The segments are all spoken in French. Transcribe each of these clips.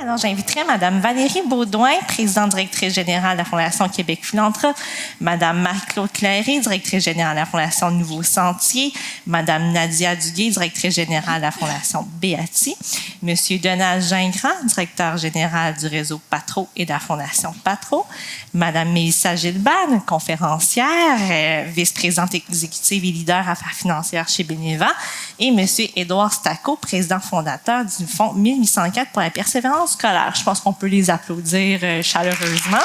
Alors, j'inviterai Mme Valérie Baudouin, présidente directrice générale de la Fondation Québec Philanthrope, Mme Marie-Claude Clary, directrice générale de la Fondation Nouveau Sentier, Mme Nadia Duguay, directrice générale de la Fondation Beati, M. Donald Gingras, directeur général du réseau Patro et de la Fondation Patro, Mme Mélissa Gilbert, conférencière, vice-présidente exécutive et leader affaires financières chez Beneva, et M. Édouard Stacco, président fondateur du Fonds 1804 pour la persévérance scolaire. Je pense qu'on peut les applaudir chaleureusement.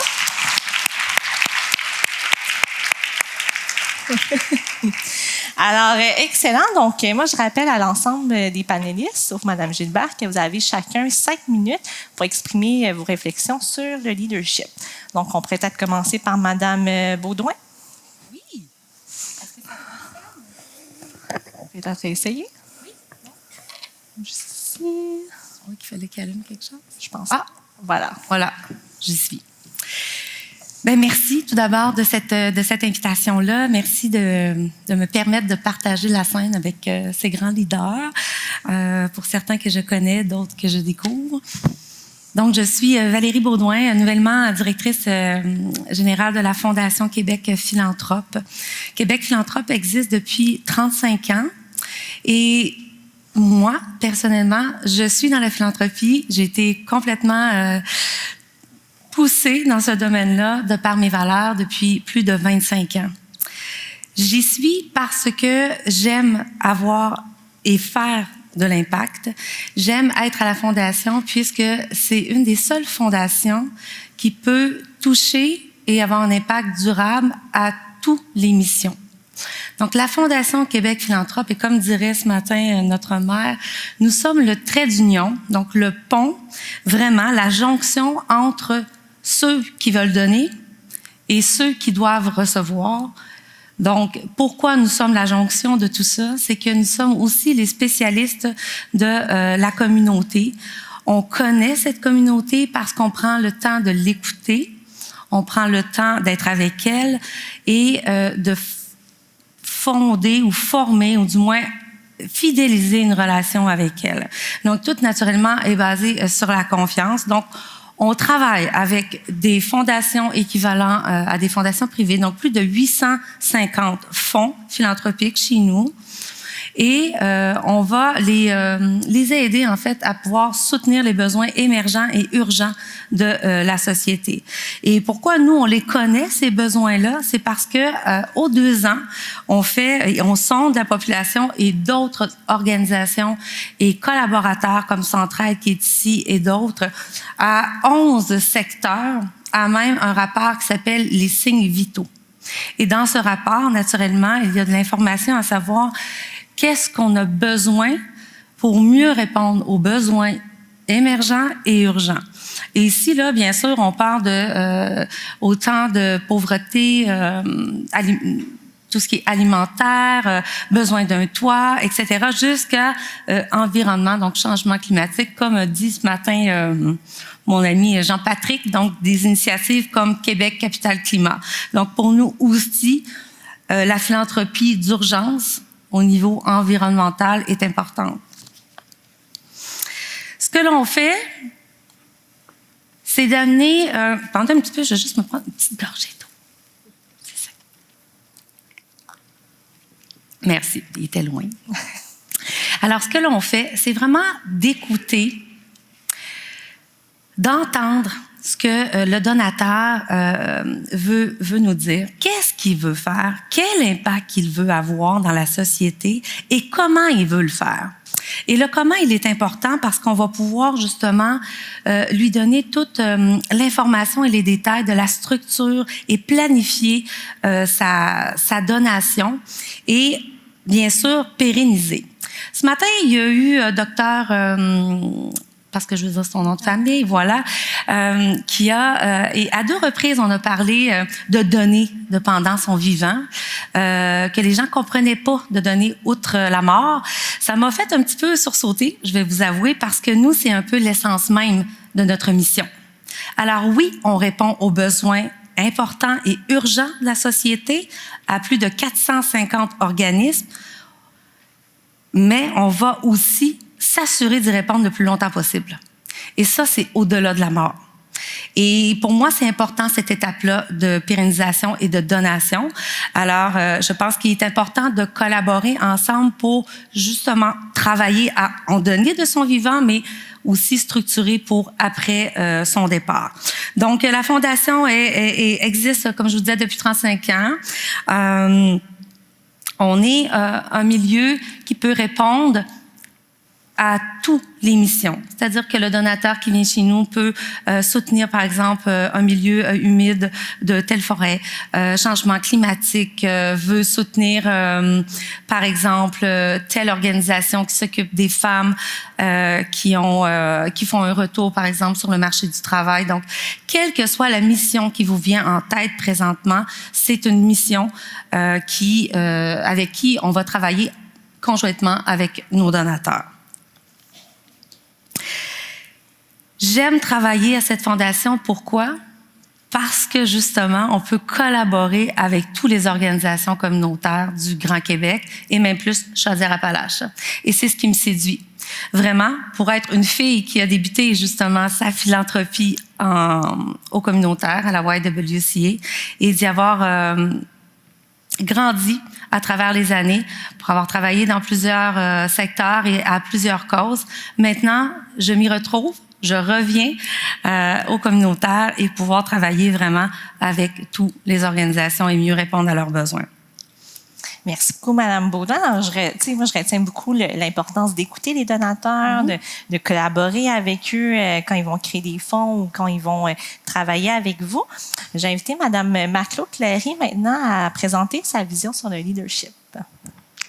Alors, excellent. Donc, moi, je rappelle à l'ensemble des panélistes, sauf Mme Gilbert, que vous avez chacun 5 minutes pour exprimer vos réflexions sur le leadership. Donc, on pourrait peut-être commencer par Mme Baudouin. Oui. Est-ce que ça fonctionne? On peut peut-être essayer. Oui. Juste ici. Je crois qu'il fallait qu'elle allume quelque chose. Je pense. Ah, voilà. Voilà, j'y suis. Bien, merci tout d'abord de cette invitation-là. Merci de me permettre de partager la scène avec ces grands leaders, pour certains que je connais, d'autres que je découvre. Donc, je suis Valérie Baudouin, nouvellement directrice générale de la Fondation Québec Philanthrope. Québec Philanthrope existe depuis 35 ans et moi, personnellement, je suis dans la philanthropie. J'ai été complètement poussée dans ce domaine-là de par mes valeurs depuis plus de 25 ans. J'y suis parce que j'aime avoir et faire de l'impact. J'aime être à la Fondation puisque c'est une des seules fondations qui peut toucher et avoir un impact durable à toutes les missions. Donc, la Fondation Québec Philanthrope, et comme dirait ce matin notre maire, nous sommes le trait d'union, donc le pont, vraiment la jonction entre ceux qui veulent donner et ceux qui doivent recevoir. Donc, pourquoi nous sommes la jonction de tout ça? C'est que nous sommes aussi les spécialistes de la communauté. On connaît cette communauté parce qu'on prend le temps de l'écouter, on prend le temps d'être avec elle et de fonder ou former, ou du moins fidéliser une relation avec elle. Donc, tout naturellement est basé sur la confiance. Donc, on travaille avec des fondations équivalentes à des fondations privées, donc plus de 850 fonds philanthropiques chez nous. Et on va les aider, en fait, à pouvoir soutenir les besoins émergents et urgents de la société. Et pourquoi nous, on les connaît, ces besoins-là? C'est parce que aux 2 ans, on sonde la population et d'autres organisations et collaborateurs comme Centraide qui est ici et d'autres à 11 secteurs, à même un rapport qui s'appelle les signes vitaux. Et dans ce rapport, naturellement, il y a de l'information à savoir qu'est-ce qu'on a besoin pour mieux répondre aux besoins émergents et urgents. Et ici, là, bien sûr, on parle de autant de pauvreté, tout ce qui est alimentaire, besoin d'un toit, etc., jusqu'à environnement, donc changement climatique, comme a dit ce matin mon ami Jean-Patrick, donc des initiatives comme Québec Capitale Climat. Donc, pour nous aussi, la philanthropie d'urgence au niveau environnemental est importante. Ce que l'on fait, c'est d'amener... Attendez un petit peu, je vais juste me prendre une petite gorgée d'eau. C'est ça. Merci, il était loin. Alors, ce que l'on fait, c'est vraiment d'écouter, d'entendre ce que le donateur veut nous dire. Qu'est-ce qu'il veut faire? Quel impact il veut avoir dans la société et comment il veut le faire? Et le comment, il est important parce qu'on va pouvoir justement lui donner toute l'information et les détails de la structure et planifier sa donation et, bien sûr, pérenniser. Ce matin, il y a eu docteur... parce que je veux dire son nom de famille, voilà, qui a, et à 2 reprises, on a parlé de donner pendant son vivant, que les gens comprenaient pas de donner outre la mort. Ça m'a fait un petit peu sursauter, je vais vous avouer, parce que nous, c'est un peu l'essence même de notre mission. Alors oui, on répond aux besoins importants et urgents de la société à plus de 450 organismes, mais on va aussi s'assurer d'y répondre le plus longtemps possible. Et ça, c'est au-delà de la mort. Et pour moi, c'est important cette étape-là de pérennisation et de donation. Alors, je pense qu'il est important de collaborer ensemble pour justement travailler à en donner de son vivant, mais aussi structurer pour après son départ. Donc, la Fondation existe, comme je vous disais, depuis 35 ans. On est un milieu qui peut répondre à toutes les missions. C'est-à-dire que le donateur qui vient chez nous peut soutenir, par exemple, un milieu humide de telle forêt, changement climatique, veut soutenir, par exemple, telle organisation qui s'occupe des femmes qui font un retour, par exemple, sur le marché du travail. Donc, quelle que soit la mission qui vous vient en tête présentement, c'est une mission avec qui on va travailler conjointement avec nos donateurs. J'aime travailler à cette fondation. Pourquoi? Parce que, justement, on peut collaborer avec toutes les organisations communautaires du Grand Québec et même plus Chaudière-Appalaches. Et c'est ce qui me séduit. Vraiment, pour être une fille qui a débuté, justement, sa philanthropie au communautaire, à la YWCA, et d'y avoir grandi à travers les années, pour avoir travaillé dans plusieurs secteurs et à plusieurs causes. Maintenant, je m'y retrouve. Je reviens au communautaire et pouvoir travailler vraiment avec toutes les organisations et mieux répondre à leurs besoins. Merci beaucoup, Mme Baudouin. Alors, moi, je retiens beaucoup l'importance d'écouter les donateurs, de collaborer avec eux quand ils vont créer des fonds ou quand ils vont travailler avec vous. J'ai invité Mme Marc-Claude Cléry maintenant à présenter sa vision sur le leadership.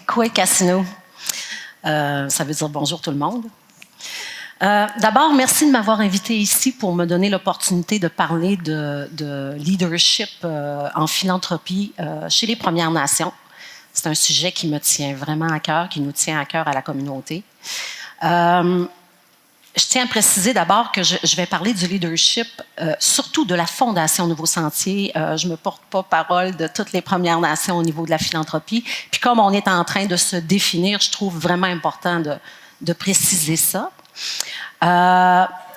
Kwe Cassino. Ça veut dire bonjour tout le monde. D'abord, merci de m'avoir invité ici pour me donner l'opportunité de parler de leadership en philanthropie chez les Premières Nations. C'est un sujet qui me tient vraiment à cœur, qui nous tient à cœur à la communauté. Je tiens à préciser d'abord que je vais parler du leadership, surtout de la Fondation Nouveaux Sentiers. Je ne me porte pas parole de toutes les Premières Nations au niveau de la philanthropie. Puis comme on est en train de se définir, je trouve vraiment important de préciser ça.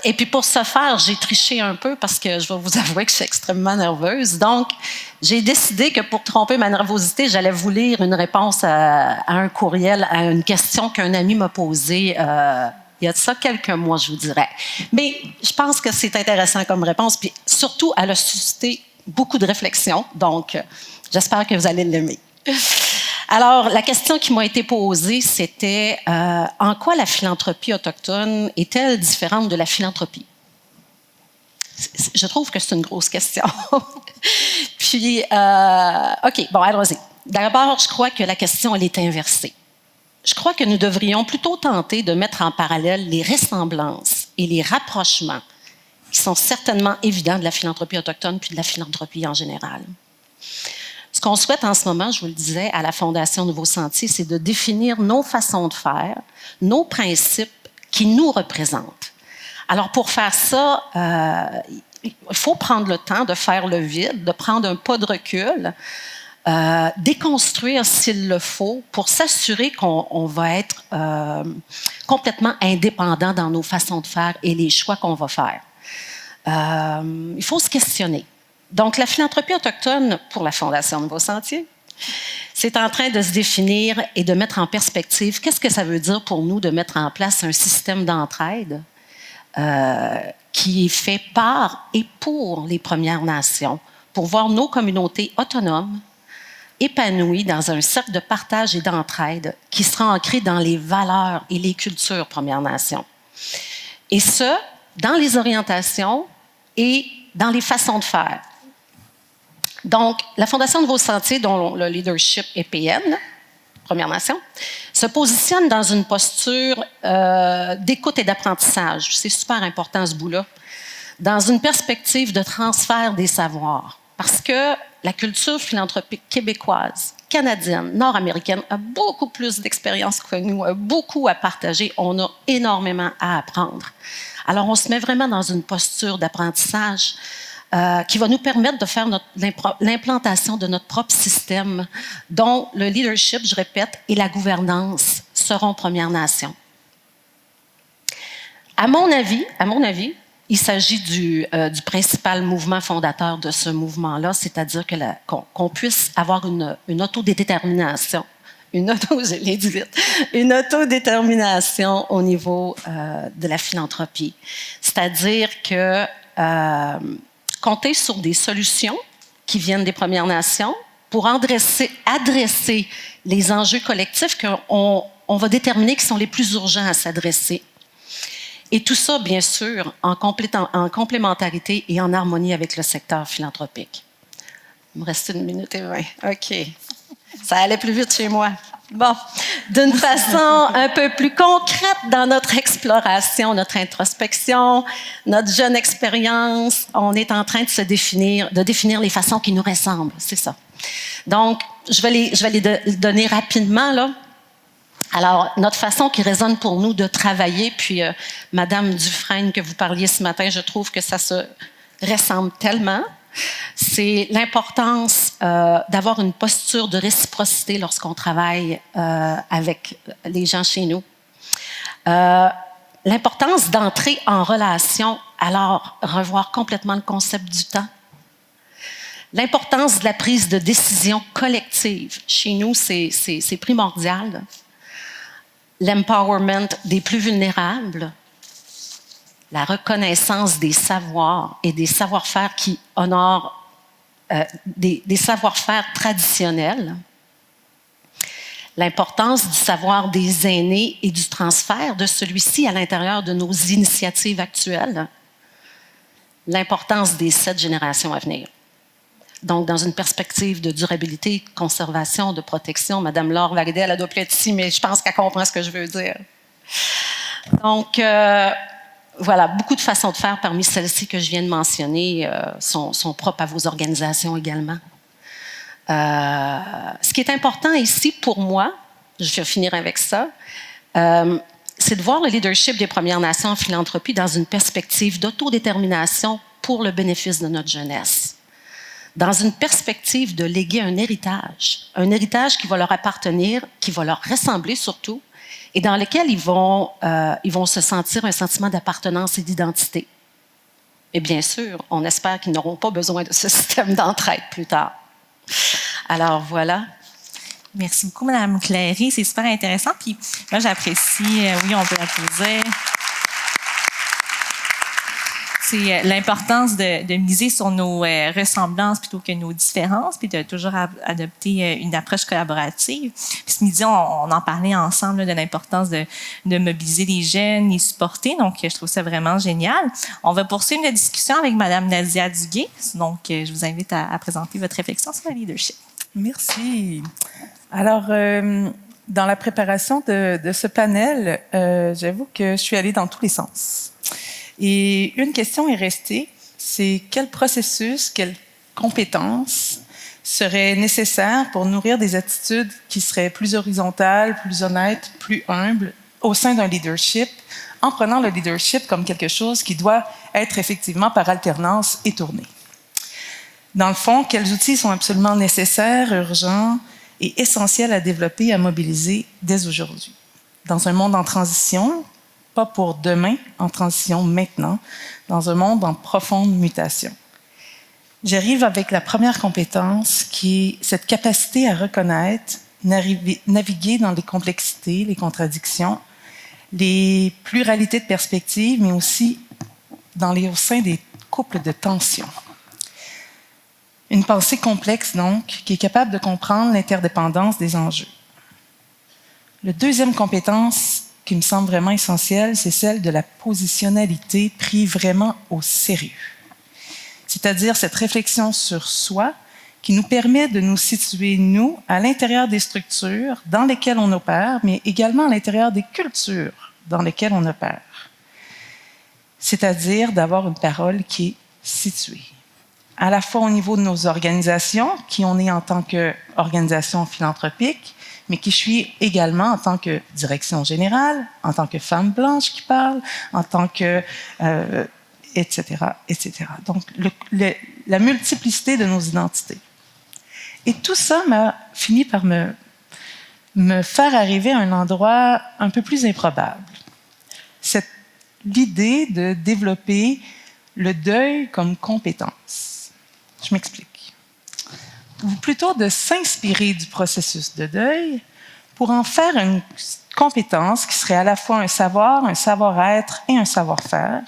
Et puis pour ce faire, j'ai triché un peu parce que je vais vous avouer que je suis extrêmement nerveuse. Donc, j'ai décidé que pour tromper ma nervosité, j'allais vous lire une réponse à un courriel, à une question qu'un ami m'a posée il y a de ça quelques mois, je vous dirais. Mais je pense que c'est intéressant comme réponse, puis surtout, elle a suscité beaucoup de réflexions. Donc, j'espère que vous allez l'aimer. Alors, la question qui m'a été posée, c'était en quoi la philanthropie autochtone est-elle différente de la philanthropie? Je trouve que c'est une grosse question. Puis, OK, bon, allons-y. D'abord, je crois que la question, elle est inversée. Je crois que nous devrions plutôt tenter de mettre en parallèle les ressemblances et les rapprochements qui sont certainement évidents de la philanthropie autochtone puis de la philanthropie en général. Ce qu'on souhaite en ce moment, je vous le disais, à la Fondation Nouveaux Sentiers, c'est de définir nos façons de faire, nos principes qui nous représentent. Alors, pour faire ça, il faut prendre le temps de faire le vide, de prendre un pas de recul, déconstruire s'il le faut, pour s'assurer qu'on va être complètement indépendant dans nos façons de faire et les choix qu'on va faire. Il faut se questionner. Donc, la philanthropie autochtone pour la Fondation Nouveaux Sentiers, c'est en train de se définir et de mettre en perspective qu'est-ce que ça veut dire pour nous de mettre en place un système d'entraide qui est fait par et pour les Premières Nations, pour voir nos communautés autonomes épanouies dans un cercle de partage et d'entraide qui sera ancré dans les valeurs et les cultures Premières Nations. Et ce, dans les orientations et dans les façons de faire. Donc, la Fondation Nouveaux Sentiers, dont le leadership est PN, Première Nation, se positionne dans une posture d'écoute et d'apprentissage. C'est super important ce bout-là. Dans une perspective de transfert des savoirs. Parce que la culture philanthropique québécoise, canadienne, nord-américaine a beaucoup plus d'expérience que nous, a beaucoup à partager. On a énormément à apprendre. Alors, on se met vraiment dans une posture d'apprentissage qui va nous permettre de faire l'implantation de notre propre système dont le leadership, je répète, et la gouvernance seront Premières Nations. À mon avis, il s'agit du principal mouvement fondateur de ce mouvement-là, c'est-à-dire qu'on puisse avoir une autodétermination, je l'ai dit vite, une autodétermination au niveau de la philanthropie. C'est-à-dire que compter sur des solutions qui viennent des Premières Nations pour adresser les enjeux collectifs qu'on va déterminer qui sont les plus urgents à s'adresser. Et tout ça, bien sûr, en complémentarité et en harmonie avec le secteur philanthropique. Il me reste 1 minute et 20. OK. Ça allait plus vite chez moi. Bon, d'une façon un peu plus concrète dans notre exploration, notre introspection, notre jeune expérience, on est en train de définir les façons qui nous ressemblent, c'est ça. Donc, je vais les donner rapidement, là. Alors, notre façon qui résonne pour nous de travailler, puis Madame Dufresne, que vous parliez ce matin, je trouve que ça se ressemble tellement, c'est l'importance d'avoir une posture de réciprocité lorsqu'on travaille avec les gens chez nous. L'importance d'entrer en relation, alors revoir complètement le concept du temps. L'importance de la prise de décision collective. Chez nous, c'est primordial. L'empowerment des plus vulnérables, la reconnaissance des savoirs et des savoir-faire qui honorent des savoir-faire traditionnels, l'importance du savoir des aînés et du transfert de celui-ci à l'intérieur de nos initiatives actuelles, l'importance des 7 générations à venir. Donc, dans une perspective de durabilité, de conservation, de protection, Mme Laure Varidel, elle doit plus être ici, mais je pense qu'elle comprend ce que je veux dire. Donc, voilà, beaucoup de façons de faire parmi celles-ci que je viens de mentionner sont propres à vos organisations également. Ce qui est important ici pour moi, je vais finir avec ça, c'est de voir le leadership des Premières Nations en philanthropie dans une perspective d'autodétermination pour le bénéfice de notre jeunesse. Dans une perspective de léguer un héritage qui va leur appartenir, qui va leur ressembler surtout, et dans lequel ils vont se sentir un sentiment d'appartenance et d'identité. Et bien sûr, on espère qu'ils n'auront pas besoin de ce système d'entraide plus tard. Alors voilà. Merci beaucoup, Mme Cléry. C'est super intéressant. Puis moi, j'apprécie, oui, on peut applaudir. C'est l'importance de miser sur nos ressemblances plutôt que nos différences, puis de toujours adopter une approche collaborative. Puis ce midi, on en parlait ensemble de l'importance de mobiliser les jeunes, les supporter. Donc, je trouve ça vraiment génial. On va poursuivre la discussion avec Mme Nadia Duguay. Donc, je vous invite à présenter votre réflexion sur le leadership. Merci. Alors, dans la préparation de ce panel, j'avoue que je suis allée dans tous les sens. Et une question est restée, c'est quel processus, quelles compétences seraient nécessaires pour nourrir des attitudes qui seraient plus horizontales, plus honnêtes, plus humbles au sein d'un leadership, en prenant le leadership comme quelque chose qui doit être effectivement par alternance et tourné. Dans le fond, quels outils sont absolument nécessaires, urgents et essentiels à développer, à mobiliser dès aujourd'hui? Dans un monde en transition, pas pour demain, en transition maintenant, dans un monde en profonde mutation. J'arrive avec la première compétence qui est cette capacité à reconnaître, naviguer dans les complexités, les contradictions, les pluralités de perspectives, mais aussi au sein des couples de tension. Une pensée complexe, donc, qui est capable de comprendre l'interdépendance des enjeux. La deuxième compétence qui me semble vraiment essentielle, c'est celle de la positionnalité prise vraiment au sérieux. C'est-à-dire cette réflexion sur soi qui nous permet de nous situer, nous, à l'intérieur des structures dans lesquelles on opère, mais également à l'intérieur des cultures dans lesquelles on opère. C'est-à-dire d'avoir une parole qui est située. À la fois au niveau de nos organisations, qui on est en tant qu'organisation philanthropique, mais qui je suis également en tant que direction générale, en tant que femme blanche qui parle, en tant que... etc., etc. Donc, la multiplicité de nos identités. Et tout ça m'a fini par me faire arriver à un endroit un peu plus improbable. Cette l'idée de développer le deuil comme compétence. Je m'explique. Ou plutôt de s'inspirer du processus de deuil pour en faire une compétence qui serait à la fois un savoir, un savoir-être et un savoir-faire,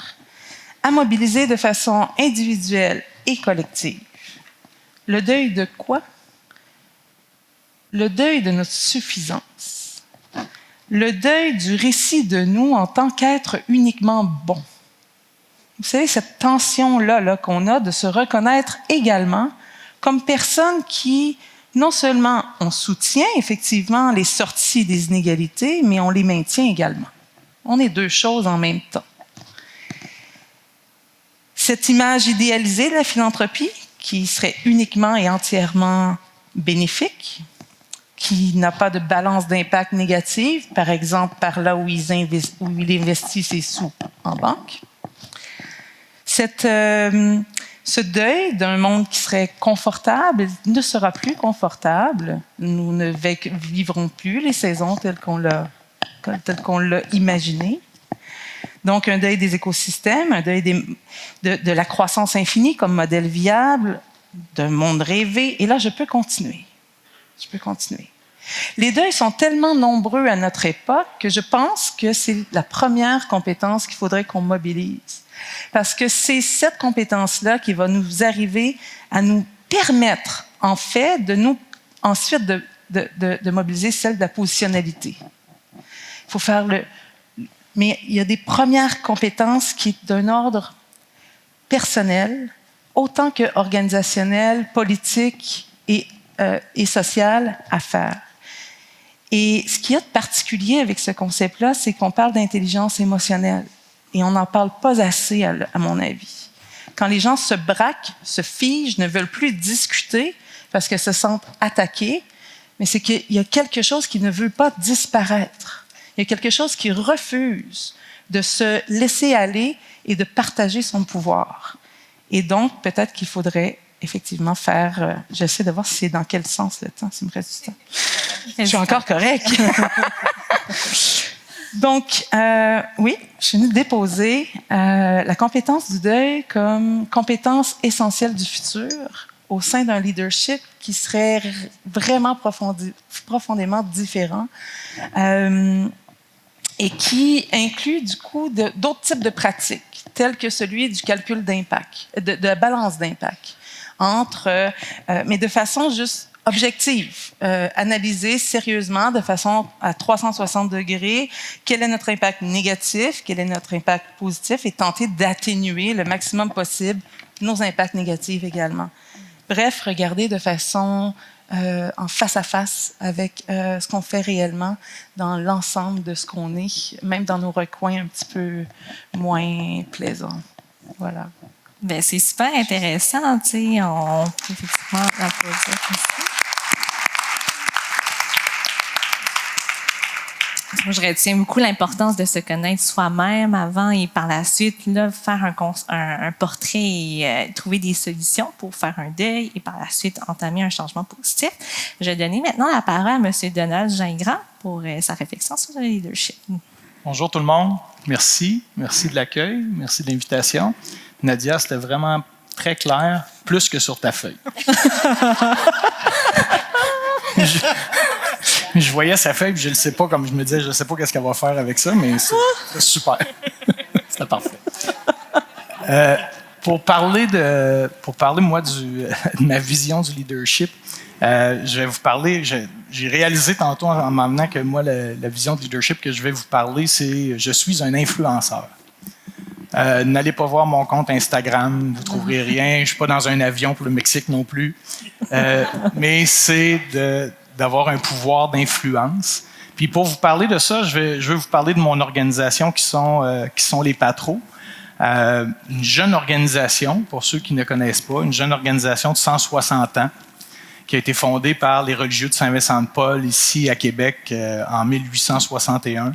à mobiliser de façon individuelle et collective. Le deuil de quoi? Le deuil de notre suffisance. Le deuil du récit de nous en tant qu'être uniquement bon. Vous savez, cette tension-là qu'on a de se reconnaître également comme personne qui, non seulement on soutient effectivement les sorties des inégalités, mais on les maintient également. On est deux choses en même temps. Cette image idéalisée de la philanthropie, qui serait uniquement et entièrement bénéfique, qui n'a pas de balance d'impact négative, par exemple par là où il investit ses sous en banque. Ce deuil d'un monde qui serait confortable ne sera plus confortable. Nous ne vivrons plus les saisons telles qu'on l'a imaginé. Donc, un deuil des écosystèmes, un deuil de la croissance infinie comme modèle viable, d'un monde rêvé. Et là, je peux continuer. Les deuils sont tellement nombreux à notre époque que je pense que c'est la première compétence qu'il faudrait qu'on mobilise. Parce que c'est cette compétence-là qui va nous arriver à nous permettre, en fait, ensuite de mobiliser celle de la positionnalité. Il faut faire mais il y a des premières compétences qui sont d'un ordre personnel, autant que organisationnel, politique et social à faire. Et ce qu'il y a de particulier avec ce concept-là, c'est qu'on parle d'intelligence émotionnelle. Et on n'en parle pas assez, à mon avis. Quand les gens se braquent, se figent, ne veulent plus discuter parce qu'ils se sentent attaqués, mais c'est qu'il y a quelque chose qui ne veut pas disparaître. Il y a quelque chose qui refuse de se laisser aller et de partager son pouvoir. Et donc, peut-être qu'il faudrait effectivement faire... j'essaie de voir si c'est dans quel sens le temps, s'il me reste du temps. Je suis encore correct. Donc, oui, je suis venue déposer la compétence du deuil comme compétence essentielle du futur au sein d'un leadership qui serait vraiment profondément différent et qui inclut du coup d'autres types de pratiques, telles que celui du calcul d'impact, de la balance d'impact, mais de façon juste objective, analyser sérieusement de façon à 360 degrés quel est notre impact négatif, quel est notre impact positif et tenter d'atténuer le maximum possible nos impacts négatifs également. Bref, regarder de façon en face à face avec ce qu'on fait réellement dans l'ensemble de ce qu'on est, même dans nos recoins un petit peu moins plaisants. Voilà. Bien, c'est super intéressant, tu sais, on peut effectivement applaudir ici. Moi, je retiens beaucoup l'importance de se connaître soi-même avant et par la suite, là, faire un portrait et trouver des solutions pour faire un deuil et par la suite entamer un changement positif. Je vais donner maintenant la parole à M. Donald Gingras pour sa réflexion sur le leadership. Bonjour tout le monde. Merci. Merci de l'accueil. Merci de l'invitation. Nadia, c'était vraiment très clair, plus que sur ta feuille. Je voyais sa feuille, puis je ne sais pas, comme je me disais, je ne sais pas qu'est-ce qu'elle va faire avec ça, mais c'est super. C'était parfait. Pour parler, moi, de ma vision du leadership, je vais vous parler, j'ai réalisé tantôt en m'emmenant que moi, la vision du leadership que je vais vous parler, c'est « Je suis un influenceur ». N'allez pas voir mon compte Instagram, vous ne trouverez rien. Je ne suis pas dans un avion pour le Mexique non plus. Mais c'est d'avoir un pouvoir d'influence. Puis pour vous parler de ça, je vais vous parler de mon organisation qui sont les Patros. Une jeune organisation, pour ceux qui ne connaissent pas, une jeune organisation de 160 ans qui a été fondée par les religieux de Saint-Vincent-de-Paul ici à Québec en 1861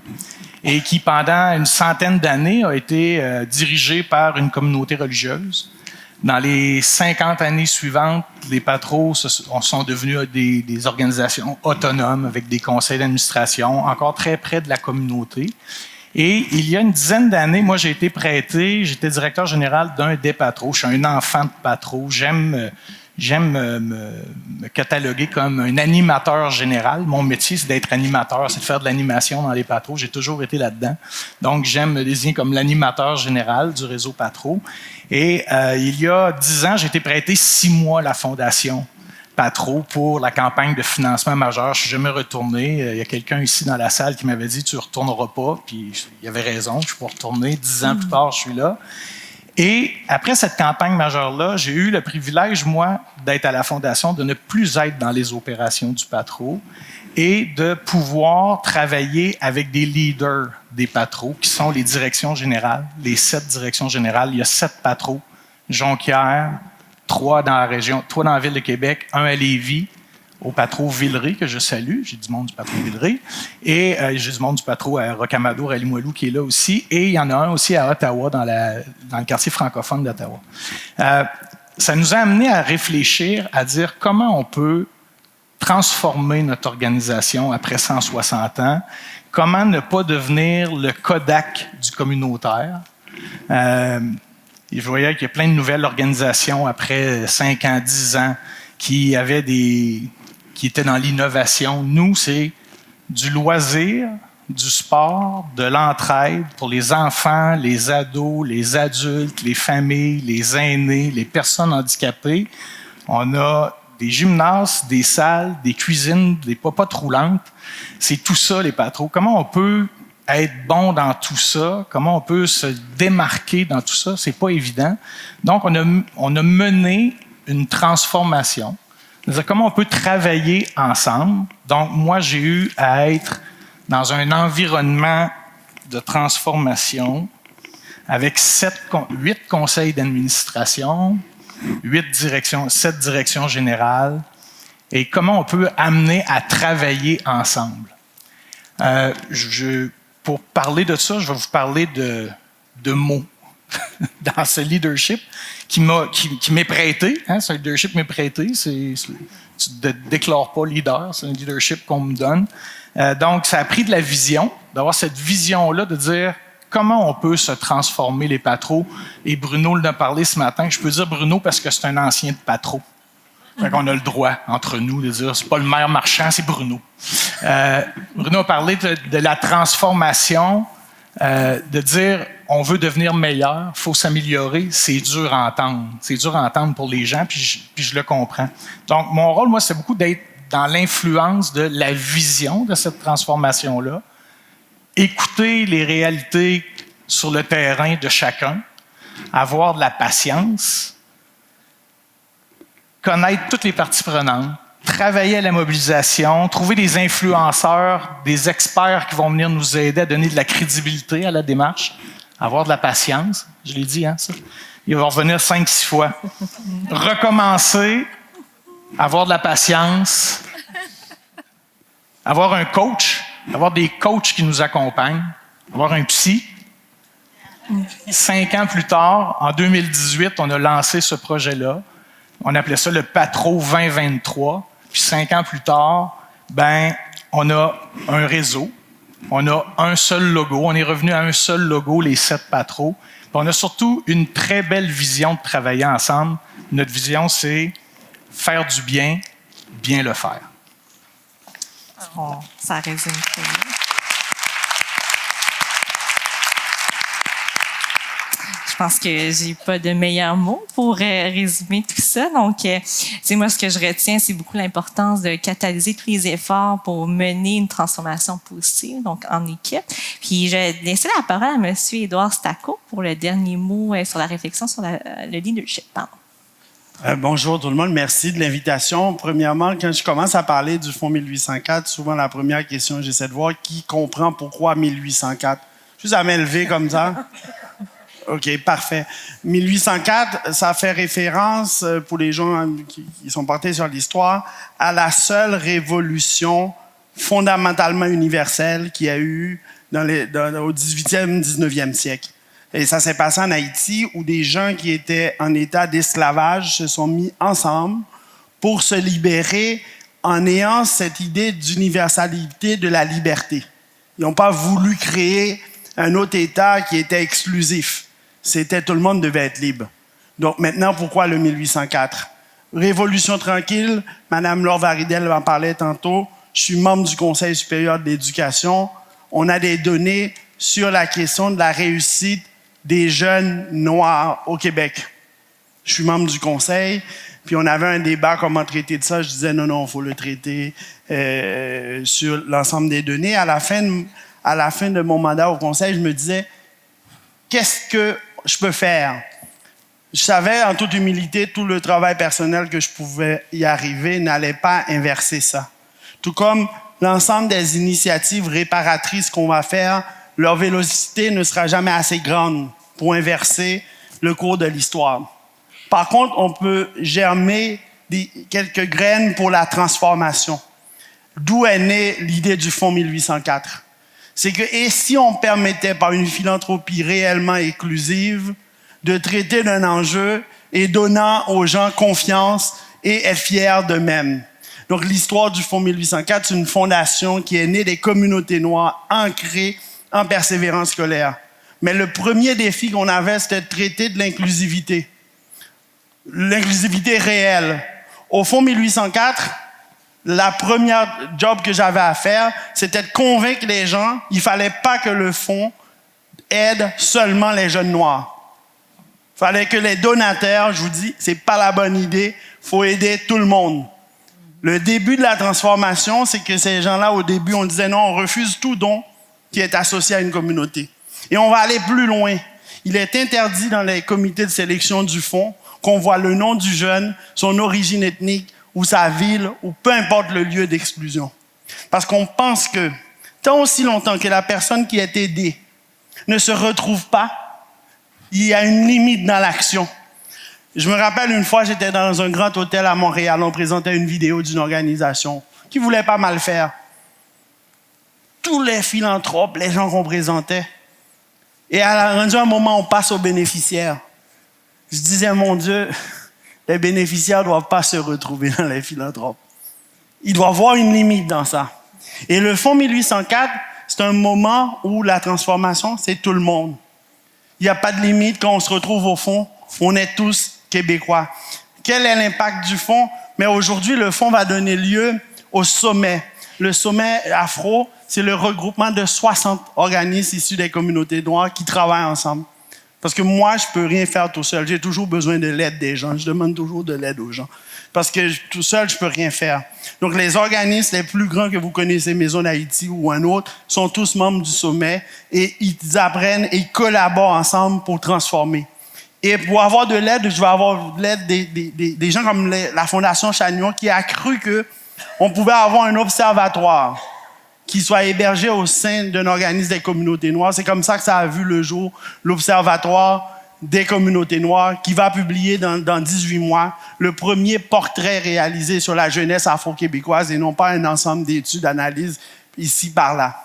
et qui, pendant une centaine d'années, a été dirigée par une communauté religieuse. Dans les 50 années suivantes, les Patros sont devenus des organisations autonomes avec des conseils d'administration, encore très près de la communauté. Et il y a une dizaine d'années, moi, j'ai été prêté, j'étais directeur général d'un des Patros. Je suis un enfant de Patros. J'aime me cataloguer comme un animateur général. Mon métier, c'est d'être animateur, c'est de faire de l'animation dans les Patros. J'ai toujours été là-dedans. Donc, j'aime me désigner comme l'animateur général du réseau Patros. Et il y a 10 ans, j'ai été prêté 6 mois à la Fondation Patros pour la campagne de financement majeur. Je suis jamais retourné. Il y a quelqu'un ici dans la salle qui m'avait dit « Tu ne retourneras pas ». Puis il avait raison, je suis pas retourné. 10 ans plus tard, je suis là. Et après cette campagne majeure-là, j'ai eu le privilège, moi, d'être à la Fondation, de ne plus être dans les opérations du Patros et de pouvoir travailler avec des leaders des Patros, qui sont les directions générales, les 7 directions générales. Il y a 7 Patros, Jonquière, 3 dans la région, 3 dans la ville de Québec, 1 à Lévis, au Patros Villeray, que je salue. J'ai du monde du Patros Villeray. Et j'ai du monde du Patros à Rocamadour, à Limoilou, qui est là aussi. Et il y en a un aussi à Ottawa, dans le quartier francophone d'Ottawa. Ça nous a amené à réfléchir, à dire comment on peut transformer notre organisation après 160 ans, comment ne pas devenir le Kodak du communautaire. Et je voyais qu'il y a plein de nouvelles organisations après 5 ans, 10 ans qui étaient dans l'innovation. Nous, c'est du loisir, du sport, de l'entraide pour les enfants, les ados, les adultes, les familles, les aînés, les personnes handicapées. On a des gymnases, des salles, des cuisines, des popotes roulantes. C'est tout ça, les Patros. Comment on peut être bon dans tout ça? Comment on peut se démarquer dans tout ça? C'est pas évident. Donc, on a mené une transformation. C'est-à-dire comment on peut travailler ensemble. Donc, moi, j'ai eu à être dans un environnement de transformation avec 8 conseils d'administration, 7 directions générales, et comment on peut amener à travailler ensemble. Pour parler de ça, je vais vous parler de mots dans ce leadership qui m'est prêté. Hein, ce leadership m'est prêté. Tu ne te déclares pas leader, c'est un leadership qu'on me donne. Donc, ça a pris de la vision, d'avoir cette vision-là, de dire comment on peut se transformer les Patros. Et Bruno l'a parlé ce matin. Je peux dire Bruno parce que c'est un ancien de Patros. Fait qu'on a le droit, entre nous, de dire c'est pas le maire Marchand, c'est Bruno. Bruno a parlé de la transformation, de dire on veut devenir meilleur, il faut s'améliorer. C'est dur à entendre. C'est dur à entendre pour les gens, puis je le comprends. Donc, mon rôle, moi, c'est beaucoup d'être dans l'influence de la vision de cette transformation-là, écouter les réalités sur le terrain de chacun, avoir de la patience, connaître toutes les parties prenantes, travailler à la mobilisation, trouver des influenceurs, des experts qui vont venir nous aider à donner de la crédibilité à la démarche, avoir de la patience, je l'ai dit, hein, ça. Il va revenir 5-6 fois. Recommencer, avoir de la patience, avoir un coach, avoir des coachs qui nous accompagnent, avoir un psy. 5 ans plus tard, en 2018, on a lancé ce projet-là. On appelait ça le Patros 2023. Puis 5 ans plus tard, on a un réseau. On a un seul logo. On est revenu à un seul logo, les 7 Patros. Puis on a surtout une très belle vision de travailler ensemble. Notre vision, c'est faire du bien, bien le faire. Oh, ça résume très bien. Je pense que j'ai pas de meilleurs mots pour résumer tout ça. Donc, moi, ce que je retiens, c'est beaucoup l'importance de catalyser tous les efforts pour mener une transformation positive, donc en équipe. Puis, je vais laisser la parole à M. Édouard Stacco pour le dernier mot sur la réflexion sur le leadership. Bonjour tout le monde, merci de l'invitation. Premièrement, quand je commence à parler du Fonds 1804, souvent la première question, j'essaie de voir qui comprend pourquoi 1804. Juste à m'élever comme ça. OK, parfait. 1804, ça fait référence, pour les gens qui sont portés sur l'histoire, à la seule révolution fondamentalement universelle qu'il y a eu au 18e, 19e siècle. Et ça s'est passé en Haïti, où des gens qui étaient en état d'esclavage se sont mis ensemble pour se libérer en ayant cette idée d'universalité de la liberté. Ils n'ont pas voulu créer un autre État qui était exclusif. C'était tout le monde devait être libre. Donc maintenant, pourquoi le 1804? Révolution tranquille, Mme Laure Varidel en parlait tantôt. Je suis membre du Conseil supérieur de l'éducation. On a des données sur la question de la réussite des jeunes noirs au Québec. Je suis membre du Conseil, puis on avait un débat comment traiter de ça. Je disais non, il faut le traiter sur l'ensemble des données. À la fin de mon mandat au Conseil, je me disais, qu'est-ce que je peux faire? Je savais, en toute humilité, tout le travail personnel que je pouvais y arriver n'allait pas inverser ça. Tout comme l'ensemble des initiatives réparatrices qu'on va faire, leur vélocité ne sera jamais assez grande pour inverser le cours de l'histoire. Par contre, on peut germer quelques graines pour la transformation. D'où est née l'idée du Fonds 1804. C'est que, et si on permettait par une philanthropie réellement inclusive de traiter d'un enjeu et donnant aux gens confiance et être fiers d'eux-mêmes. Donc, l'histoire du Fonds 1804, c'est une fondation qui est née des communautés noires ancrées en persévérance scolaire. Mais le premier défi qu'on avait, c'était de traiter de l'inclusivité. L'inclusivité réelle. Au Fonds 1804, la première job que j'avais à faire, c'était de convaincre les gens qu'il ne fallait pas que le fonds aide seulement les jeunes noirs. Il fallait que les donateurs, je vous dis, c'est pas la bonne idée, il faut aider tout le monde. Le début de la transformation, c'est que ces gens-là, au début, on disait non, on refuse tout don qui est associé à une communauté. Et on va aller plus loin. Il est interdit dans les comités de sélection du fonds qu'on voit le nom du jeune, son origine ethnique, ou sa ville, ou peu importe le lieu d'exclusion. Parce qu'on pense que tant aussi longtemps que la personne qui est aidée ne se retrouve pas, il y a une limite dans l'action. Je me rappelle une fois, j'étais dans un grand hôtel à Montréal, on présentait une vidéo d'une organisation qui voulait pas mal faire. Tous les philanthropes, les gens qu'on présentait, et à un moment, on passe aux bénéficiaires. Je disais, mon Dieu, les bénéficiaires ne doivent pas se retrouver dans les philanthropes. Il doit y avoir une limite dans ça. Et le Fonds 1804, c'est un moment où la transformation, c'est tout le monde. Il n'y a pas de limite. Quand on se retrouve au fond, on est tous Québécois. Quel est l'impact du fonds? Mais aujourd'hui, le fonds va donner lieu au sommet. Le sommet Afro, c'est le regroupement de 60 organismes issus des communautés noires qui travaillent ensemble. Parce que moi, je ne peux rien faire tout seul. J'ai toujours besoin de l'aide des gens. Je demande toujours de l'aide aux gens. Parce que tout seul, je ne peux rien faire. Donc, les organismes les plus grands que vous connaissez, Maison d'Haïti ou un autre, sont tous membres du sommet et ils apprennent et ils collaborent ensemble pour transformer. Et pour avoir de l'aide, je vais avoir de l'aide des gens comme la Fondation Chagnon qui a cru qu'on pouvait avoir un observatoire qui soit hébergé au sein d'un organisme des communautés noires. C'est comme ça que ça a vu le jour, l'Observatoire des communautés noires, qui va publier dans 18 mois le premier portrait réalisé sur la jeunesse afro-québécoise et non pas un ensemble d'études, d'analyses ici, par là.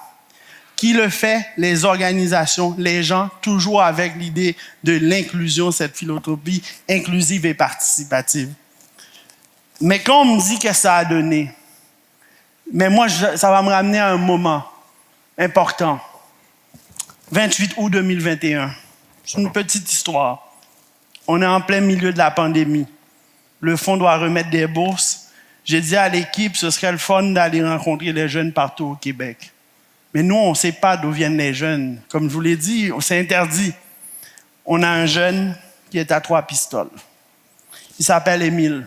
Qui le fait? Les organisations, les gens, toujours avec l'idée de l'inclusion, cette philanthropie inclusive et participative. Mais quand on me dit que ça a donné, mais moi, ça va me ramener à un moment important. 28 août 2021. C'est une petite histoire. On est en plein milieu de la pandémie. Le fonds doit remettre des bourses. J'ai dit à l'équipe, ce serait le fun d'aller rencontrer les jeunes partout au Québec. Mais nous, on ne sait pas d'où viennent les jeunes. Comme je vous l'ai dit, c'est interdit. On a un jeune qui est à 3 pistoles. Il s'appelle Émile.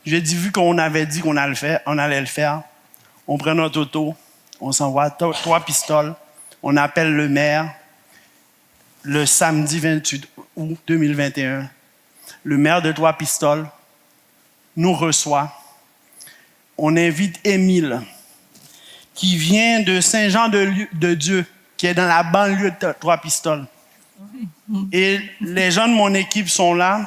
J'ai dit, vu qu'on avait dit qu'on allait le faire, on prend notre auto, on s'envoie à 3 pistoles, on appelle le maire le samedi 28 août 2021. Le maire de 3 pistoles nous reçoit. On invite Émile, qui vient de Saint-Jean-de-Dieu, qui est dans la banlieue de 3 pistoles. Et les gens de mon équipe sont là,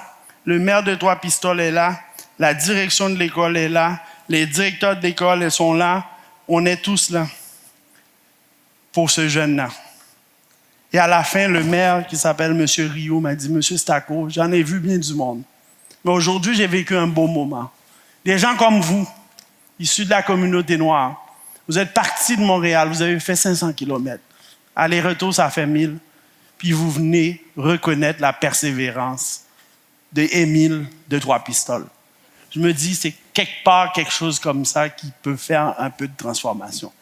le maire de 3 pistoles est là, la direction de l'école est là, les directeurs de l'école sont là, on est tous là pour ce jeune-là. Et à la fin, le maire, qui s'appelle M. Rio, m'a dit « Monsieur Stacco, j'en ai vu bien du monde. Mais aujourd'hui, j'ai vécu un beau moment. Des gens comme vous, issus de la communauté noire, vous êtes partis de Montréal, vous avez fait 500 kilomètres. Aller-retour, ça fait 1000. Puis vous venez reconnaître la persévérance de Émile de Trois-Pistoles. Je me dis, c'est quelque part quelque chose comme ça qui peut faire un peu de transformation.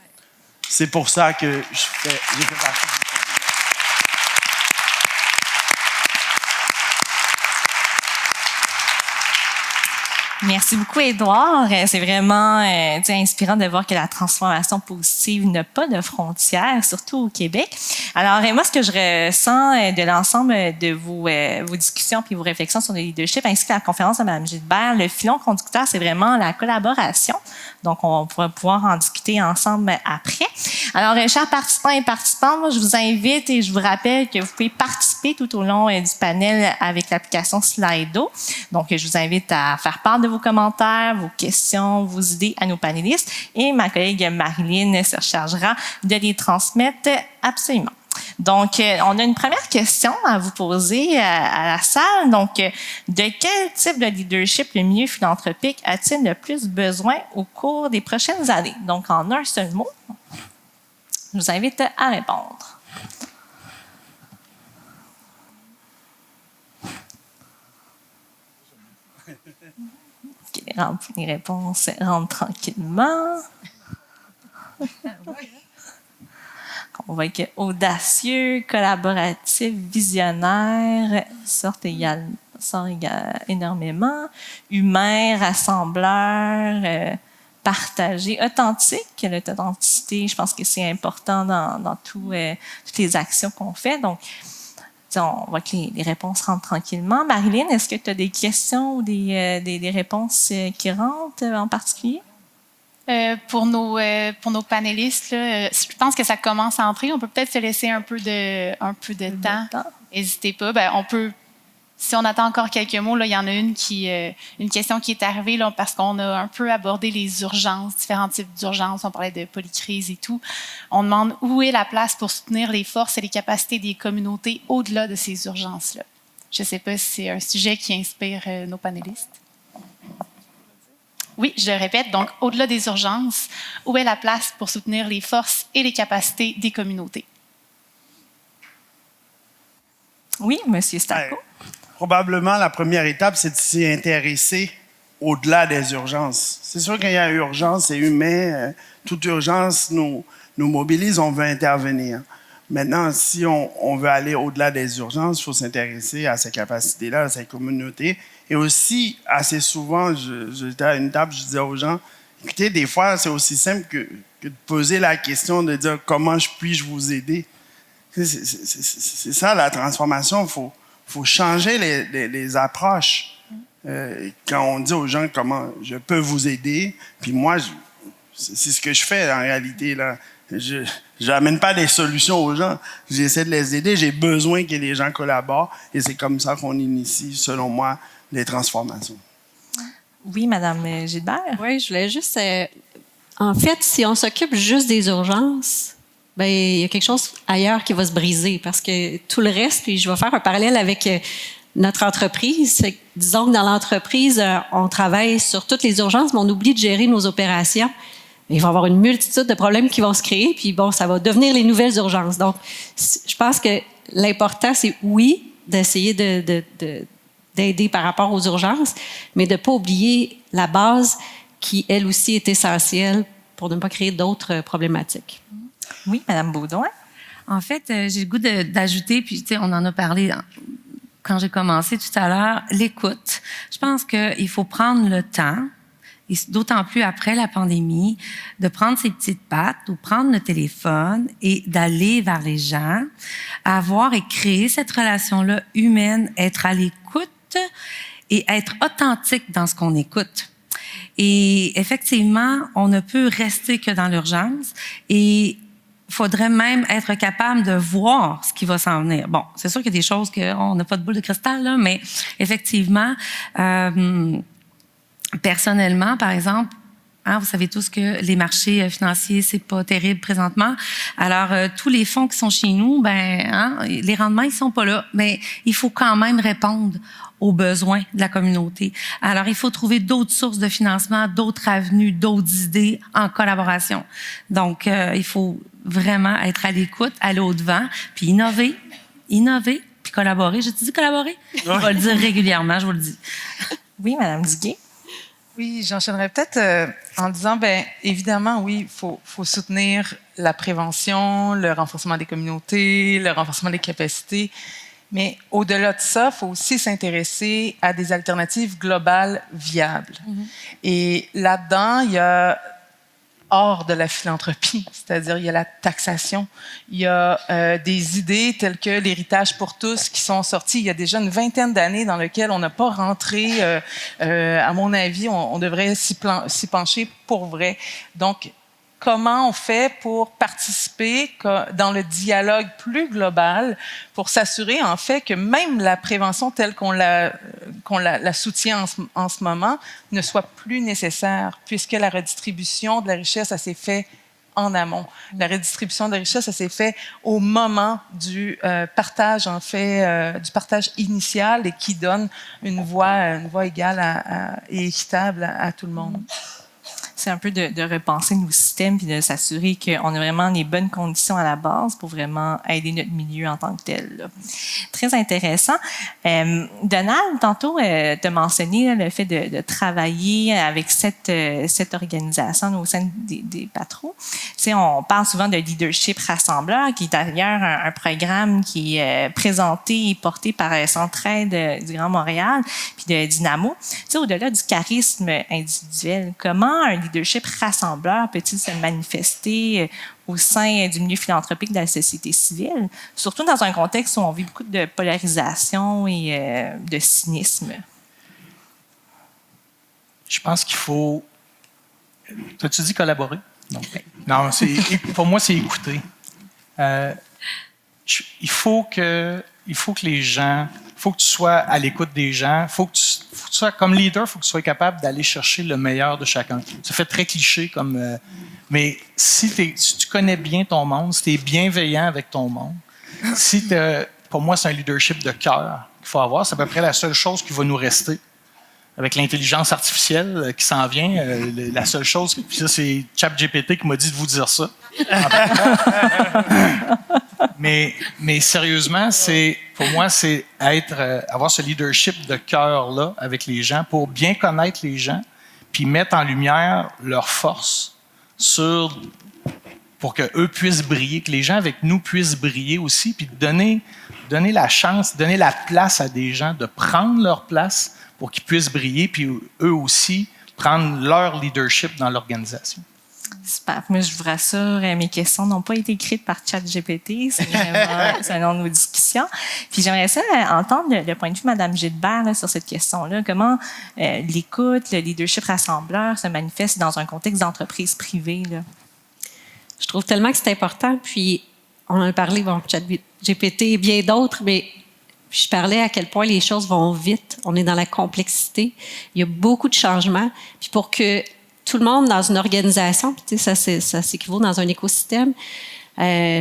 C'est pour ça que j'ai fait partie du Merci beaucoup, Édouard. C'est vraiment inspirant de voir que la transformation positive n'a pas de frontières, surtout au Québec. Alors, moi, ce que je ressens de l'ensemble de vos discussions puis vos réflexions sur le leadership, ainsi que la conférence de Mme Gilbert, le filon conducteur, c'est vraiment la collaboration. Donc, on pourra pouvoir en discuter ensemble après. Alors, chers participants et participantes, moi, je vous invite et je vous rappelle que vous pouvez participer tout au long du panel avec l'application Slido. Donc, je vous invite à faire part de vos commentaires, vos questions, vos idées à nos panélistes et ma collègue Marilyn se chargera de les transmettre absolument. Donc, on a une première question à vous poser à la salle. Donc, de quel type de leadership le milieu philanthropique a-t-il le plus besoin au cours des prochaines années? Donc, en un seul mot, je vous invite à répondre. Les réponses rentrent tranquillement. On voit que audacieux, collaboratif, visionnaire sort énormément. Humain, rassembleur, partagé, authentique. L'authenticité, je pense que c'est important dans toutes les actions qu'on fait. Donc, on voit que les réponses rentrent tranquillement. Marilyn, est-ce que tu as des questions ou des réponses qui rentrent en particulier? Pour nos panélistes, là, je pense que ça commence à entrer. On peut peut-être se laisser un peu de temps. N'hésitez pas. On peut, si on attend encore quelques mots, là, il y en a une question qui est arrivée là, parce qu'on a un peu abordé les urgences, différents types d'urgences. On parlait de polycrise et tout. On demande où est la place pour soutenir les forces et les capacités des communautés au-delà de ces urgences-là. Je ne sais pas si c'est un sujet qui inspire nos panélistes. Oui, je le répète, donc au-delà des urgences, où est la place pour soutenir les forces et les capacités des communautés? Oui, M. Stacco. Probablement, la première étape, c'est de s'y intéresser au-delà des urgences. C'est sûr qu'il y a urgence, c'est humain. Toute urgence nous mobilise, on veut intervenir. Maintenant, si on veut aller au-delà des urgences, il faut s'intéresser à ces capacités-là, à ces communautés. Et aussi, assez souvent, j'étais à une table, je disais aux gens, écoutez, des fois, c'est aussi simple que de poser la question, de dire comment puis-je vous aider. C'est ça, la transformation. Il faut changer les approches. Quand on dit aux gens comment je peux vous aider, puis moi, c'est ce que je fais en réalité, là. Je n'amène pas des solutions aux gens. J'essaie de les aider. J'ai besoin que les gens collaborent. Et c'est comme ça qu'on initie, selon moi, les transformations. Oui, Madame Gilbert. Oui, je voulais juste... en fait, si on s'occupe juste des urgences, ben il y a quelque chose ailleurs qui va se briser parce que tout le reste, puis je vais faire un parallèle avec notre entreprise. Disons que dans l'entreprise, on travaille sur toutes les urgences, mais on oublie de gérer nos opérations. Il va y avoir une multitude de problèmes qui vont se créer, puis bon, ça va devenir les nouvelles urgences. Donc, je pense que l'important, c'est oui, d'essayer d'aider par rapport aux urgences, mais de ne pas oublier la base qui, elle aussi, est essentielle pour ne pas créer d'autres problématiques. Oui, Mme Beaudoin. En fait, j'ai le goût d'ajouter, puis tu sais, on en a parlé quand j'ai commencé tout à l'heure, l'écoute. Je pense qu'il faut prendre le temps, et d'autant plus après la pandémie, de prendre ses petites pattes ou prendre le téléphone et d'aller vers les gens, avoir et créer cette relation-là humaine, être à l'écoute et être authentique dans ce qu'on écoute. Et effectivement, on ne peut rester que dans l'urgence et il faudrait même être capable de voir ce qui va s'en venir. Bon, c'est sûr qu'il y a des choses qu'on n'a pas de boule de cristal, là, mais effectivement, personnellement, par exemple, vous savez tous que les marchés financiers, c'est pas terrible présentement. Alors, tous les fonds qui sont chez nous, les rendements, ils sont pas là. Mais il faut quand même répondre aux besoins de la communauté. Alors, il faut trouver d'autres sources de financement, d'autres avenues, d'autres idées en collaboration. Donc, il faut vraiment être à l'écoute, aller au-devant, puis innover, puis collaborer. J'ai dit collaborer? Je vais le dire régulièrement, je vous le dis. Oui, Madame Duguay. Oui, j'enchaînerais peut-être en disant, ben évidemment, oui, faut soutenir la prévention, le renforcement des communautés, le renforcement des capacités. Mais au-delà de ça, il faut aussi s'intéresser à des alternatives globales viables. Et là-dedans, il y a hors de la philanthropie, c'est-à-dire il y a la taxation, il y a des idées telles que l'héritage pour tous qui sont sorties il y a déjà une vingtaine d'années dans lesquelles on n'a pas rentré, à mon avis, on devrait s'y pencher pour vrai. Donc, comment on fait pour participer dans le dialogue plus global pour s'assurer en fait que même la prévention telle qu'on la soutient en ce moment ne soit plus nécessaire puisque la redistribution de la richesse, ça s'est fait en amont. La redistribution de la richesse, ça s'est fait au moment du partage en fait, du partage initial et qui donne une voix égale et équitable à tout le monde. C'est un peu de repenser nos systèmes puis de s'assurer qu'on a vraiment les bonnes conditions à la base pour vraiment aider notre milieu en tant que tel. Là. Très intéressant. Donald, tantôt, tu as mentionné là, le fait de travailler avec cette organisation au sein des Patros. Tu sais, on parle souvent de leadership rassembleur, qui est d'ailleurs un programme qui est présenté et porté par Centraide du Grand Montréal puis de Dynamo. Tu sais, au-delà du charisme individuel, comment un leadership rassembleur peut-il se manifester au sein du milieu philanthropique de la société civile, surtout dans un contexte où on vit beaucoup de polarisation et de cynisme? Je pense qu'il faut... T'as-tu dit collaborer? Non. Non, pour moi, c'est écouter. Il faut que les gens... Il faut que tu sois à l'écoute des gens. Faut que tu sois, comme leader, il faut que tu sois capable d'aller chercher le meilleur de chacun. Ça fait très cliché, mais si tu connais bien ton monde, si tu es bienveillant avec ton monde, pour moi, c'est un leadership de cœur qu'il faut avoir. C'est à peu près la seule chose qui va nous rester. Avec l'intelligence artificielle qui s'en vient, la seule chose... Puis ça, c'est ChatGPT qui m'a dit de vous dire ça. Mais sérieusement, pour moi, c'est avoir ce leadership de cœur-là avec les gens pour bien connaître les gens puis mettre en lumière leurs forces pour qu'eux puissent briller, que les gens avec nous puissent briller aussi, puis donner la chance, donner la place à des gens de prendre leur place pour qu'ils puissent briller, puis eux aussi prendre leur leadership dans l'organisation. Super. Moi, je vous rassure, mes questions n'ont pas été écrites par ChatGPT. C'est vraiment selon nos discussions. Puis j'aimerais ça entendre le point de vue de Mme Gilbert là, sur cette question-là. Comment l'écoute, le leadership rassembleur se manifeste dans un contexte d'entreprise privée? Là? Je trouve tellement que c'est important. Puis on en a parlé, ChatGPT et bien d'autres, mais je parlais à quel point les choses vont vite. On est dans la complexité. Il y a beaucoup de changements. Puis pour que tout le monde dans une organisation, puis ça s'équivaut dans un écosystème,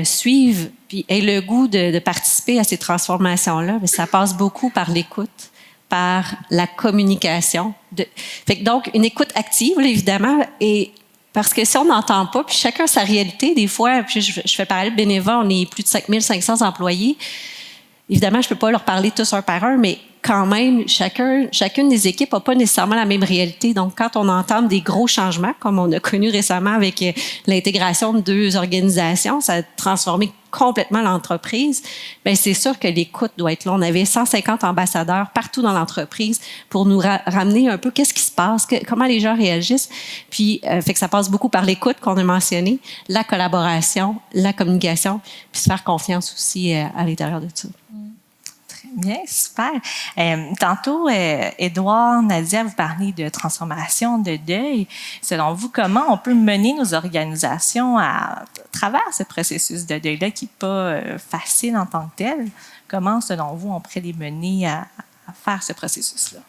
suivent puis aient le goût de participer à ces transformations-là, mais ça passe beaucoup par l'écoute, par la communication. Donc, une écoute active, là, évidemment, et parce que si on n'entend pas, puis chacun sa réalité, des fois, puis je fais parler bénévole, on est plus de 5500 employés, évidemment, je ne peux pas leur parler tous un par un, mais quand même, chacune des équipes n'a pas nécessairement la même réalité. Donc, quand on entame des gros changements, comme on a connu récemment avec l'intégration de 2 organisations, ça a transformé complètement l'entreprise, bien, c'est sûr que l'écoute doit être là. On avait 150 ambassadeurs partout dans l'entreprise pour nous ramener un peu qu'est-ce qui se passe, comment les gens réagissent. Puis, fait que ça passe beaucoup par l'écoute qu'on a mentionné, la collaboration, la communication, puis se faire confiance aussi à l'intérieur de tout ça. Bien, super. Tantôt, Édouard, Nadia, vous parlez de transformation, de deuil. Selon vous, comment on peut mener nos organisations à travers ce processus de deuil-là qui n'est pas facile en tant que tel? Comment, selon vous, on pourrait les mener à faire ce processus-là?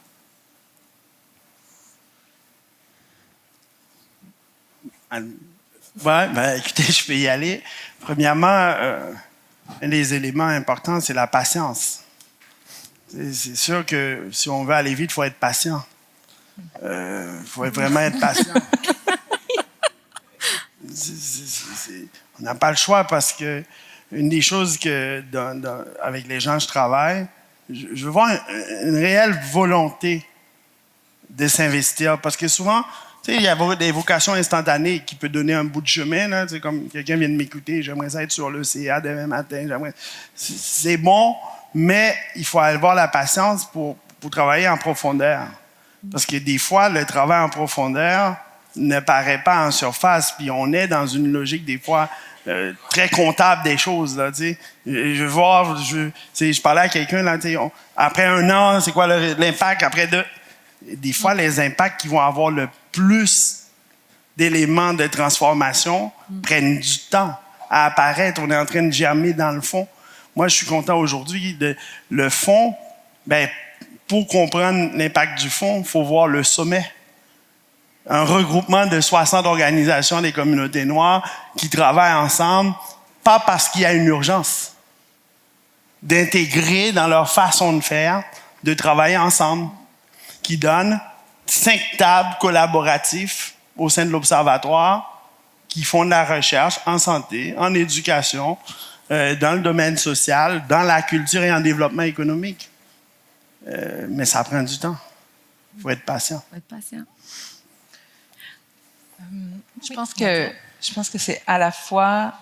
Écoutez, je peux y aller. Premièrement, un des éléments importants, c'est la patience. C'est sûr que si on veut aller vite, il faut être patient. Il faut vraiment être patient. On n'a pas le choix parce que une des choses que avec les gens que je travaille, je veux voir une réelle volonté de s'investir. Parce que souvent, tu sais, il y a des vocations instantanées qui peuvent donner un bout de chemin. Là, tu sais, comme quelqu'un vient de m'écouter, j'aimerais ça être sur le CA demain matin. C'est bon, mais il faut avoir la patience pour travailler en profondeur. Parce que des fois, le travail en profondeur ne paraît pas en surface, puis on est dans une logique des fois très comptable des choses. Là, tu sais. Je parlais à quelqu'un, là, tu sais, après 1 an, c'est quoi l'impact? Après 2... Des fois, les impacts qui vont avoir le plus d'éléments de transformation prennent du temps à apparaître. On est en train de germer dans le fond. Moi, je suis content aujourd'hui de le fond. Ben, pour comprendre l'impact du fond, il faut voir le sommet. Un regroupement de 60 organisations des communautés noires qui travaillent ensemble, pas parce qu'il y a une urgence, d'intégrer dans leur façon de faire, de travailler ensemble, qui donnent 5 tables collaboratives au sein de l'Observatoire qui font de la recherche en santé, en éducation, dans le domaine social, dans la culture et en développement économique. Mais ça prend du temps. Il faut être patient. Je pense que c'est à la fois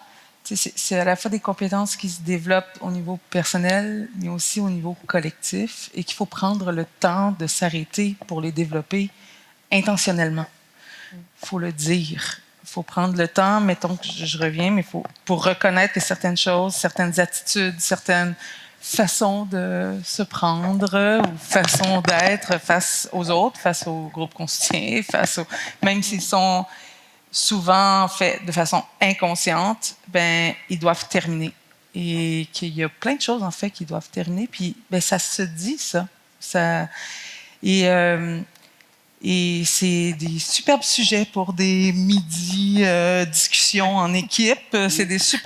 des compétences qui se développent au niveau personnel, mais aussi au niveau collectif, et qu'il faut prendre le temps de s'arrêter pour les développer intentionnellement. Il faut le dire. Il faut prendre le temps, mettons que je reviens, mais pour reconnaître que certaines choses, certaines attitudes, certaines façons de se prendre ou façons d'être face aux autres, face au groupe qu'on soutient, même s'ils sont souvent faits de façon inconsciente, ben ils doivent terminer. Et qu'il y a plein de choses, en fait, qui doivent terminer. Puis, ben, ça se dit, ça. Et c'est des superbes sujets pour des midis discussions en équipe.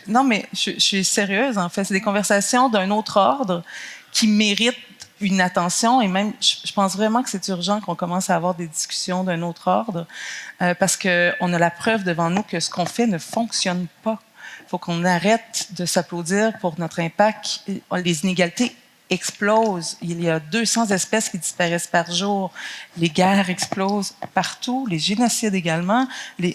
Non, mais je suis sérieuse, en fait. C'est des conversations d'un autre ordre qui méritent une attention. Et même, je pense vraiment que c'est urgent qu'on commence à avoir des discussions d'un autre ordre parce qu'on a la preuve devant nous que ce qu'on fait ne fonctionne pas. Il faut qu'on arrête de s'applaudir pour notre impact. Les inégalités explosent. Il y a 200 espèces qui disparaissent par jour. Les guerres explosent partout, les génocides également.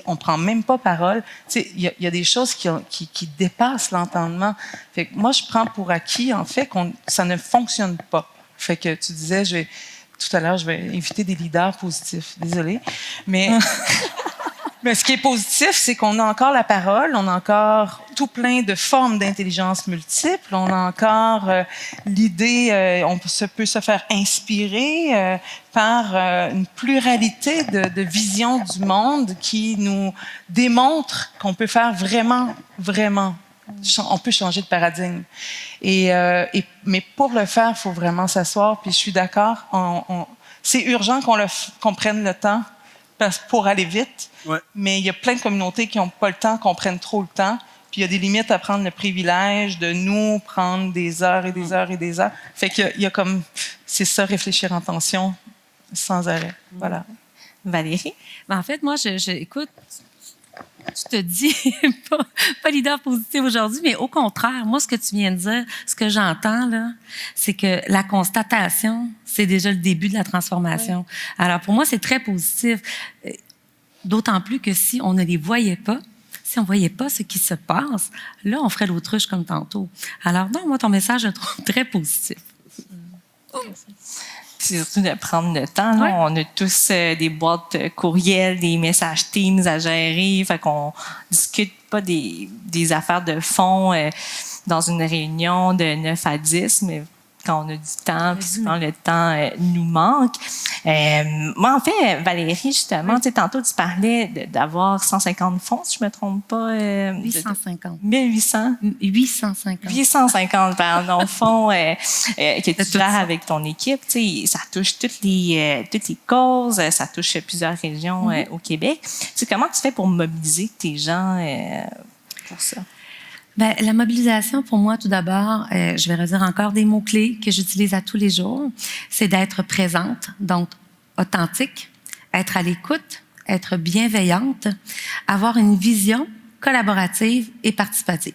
On ne prend même pas parole. Tu sais, il y a des choses qui dépassent l'entendement. Fait que moi, je prends pour acquis, en fait, que ça ne fonctionne pas. Fait que tu disais, tout à l'heure, je vais inviter des leaders positifs. Désolée. Mais... Mais ce qui est positif, c'est qu'on a encore la parole, on a encore tout plein de formes d'intelligence multiples, on a encore l'idée, on peut se faire inspirer par une pluralité de visions du monde qui nous démontre qu'on peut faire vraiment, on peut changer de paradigme. Mais pour le faire, il faut vraiment s'asseoir, puis je suis d'accord, c'est urgent qu'on prenne le temps pour aller vite, ouais. Mais il y a plein de communautés qui n'ont pas le temps, qu'on prenne trop le temps, puis il y a des limites à prendre le privilège de nous prendre des heures et des heures et des heures. Fait qu'il y a comme, c'est ça, réfléchir en tension sans arrêt. Voilà. Valérie? Ben, en fait, moi, écoute, tu te dis pas leader positif aujourd'hui, mais au contraire, moi, ce que tu viens de dire, ce que j'entends, là, c'est que la constatation, c'est déjà le début de la transformation. Oui. Alors, pour moi, c'est très positif. D'autant plus que si on ne les voyait pas, si on ne voyait pas ce qui se passe, là, on ferait l'autruche comme tantôt. Alors, non, moi, ton message, je le trouve très positif. C'est surtout de prendre le temps. Là. Ouais. On a tous des boîtes courriels, des messages Teams à gérer. Fait qu'on discute pas des affaires de fond dans une réunion de 9 à 10, mais quand on a du temps, puis souvent le temps nous manque. Moi, en fait, Valérie, justement, tu sais, tantôt, tu parlais d'avoir 150 fonds, si je me trompe pas. 850. 1800? 850. 850, pardon, fonds que tu gères avec ton équipe. Tu sais, ça touche toutes les causes, ça touche plusieurs régions au Québec. Tu sais, comment tu fais pour mobiliser tes gens pour ça? Ben, la mobilisation, pour moi, tout d'abord, je vais redire encore des mots-clés que j'utilise à tous les jours. C'est d'être présente, donc authentique, être à l'écoute, être bienveillante, avoir une vision collaborative et participative.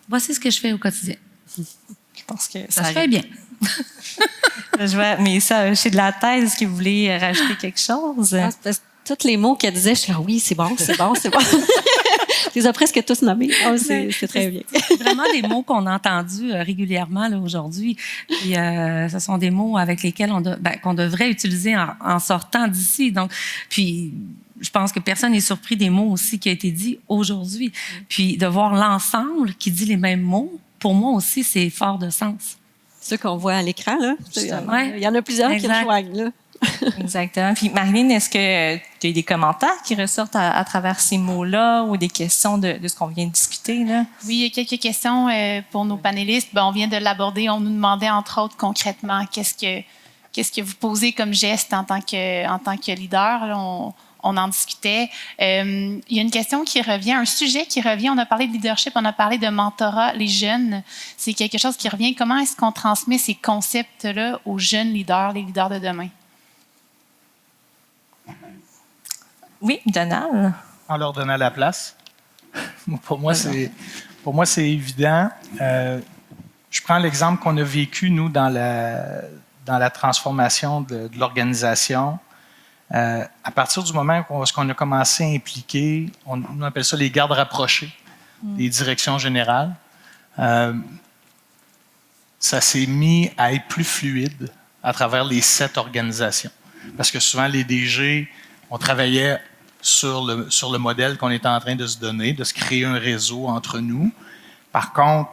Voici ce que je fais au quotidien. Je pense que Ça se fait bien. Je vois, mais ça, chez de la thèse, est-ce que vous voulez rajouter quelque chose? Ah, parce que tous les mots qu'elle disait, je suis là, oui, c'est bon, c'est bon, c'est bon. Je les ai presque tous nommés. Oh, c'est très bien. C'est vraiment des mots qu'on a entendus régulièrement là, aujourd'hui. Puis, ce sont des mots avec lesquels qu'on devrait utiliser en sortant d'ici. Donc, puis, je pense que personne n'est surpris des mots aussi qui ont été dit aujourd'hui. Puis, de voir l'ensemble qui dit les mêmes mots, pour moi aussi, c'est fort de sens. Ceux qu'on voit à l'écran, là. Ouais. Il y en a plusieurs qui Exact. rejoignent, là. Exactement. Puis, Marilyn, est-ce que tu as des commentaires qui ressortent à travers ces mots-là ou des questions de ce qu'on vient de discuter, là? Oui, il y a quelques questions pour nos panélistes. On vient de l'aborder. On nous demandait, entre autres, concrètement, qu'est-ce que vous posez comme geste en tant que leader? Là, on en discutait. Il y a une question qui revient, un sujet qui revient. On a parlé de leadership, on a parlé de mentorat. Les jeunes, c'est quelque chose qui revient. Comment est-ce qu'on transmet ces concepts-là aux jeunes leaders, les leaders de demain? Oui, Donald. En leur donnant la place. Pour moi, c'est évident. Je prends l'exemple qu'on a vécu, nous, dans la transformation de l'organisation. À partir du moment où on a commencé à impliquer, on appelle ça les gardes rapprochés des directions générales, ça s'est mis à être plus fluide à travers les 7 organisations. Parce que souvent, les DG, on travaillait sur le modèle qu'on était en train de se donner, de se créer un réseau entre nous. Par contre,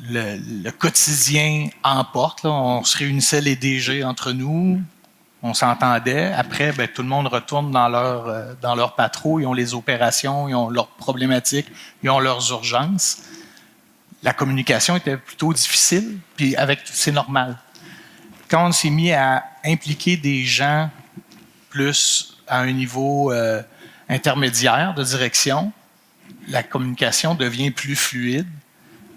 le quotidien emporte. Là, on se réunissait les DG entre nous, on s'entendait. Après, ben, tout le monde retourne dans leur patrouille, ils ont les opérations, ils ont leurs problématiques, ils ont leurs urgences. La communication était plutôt difficile, puis c'est normal. Quand on s'est mis à impliquer des gens plus à un niveau intermédiaire de direction, la communication devient plus fluide.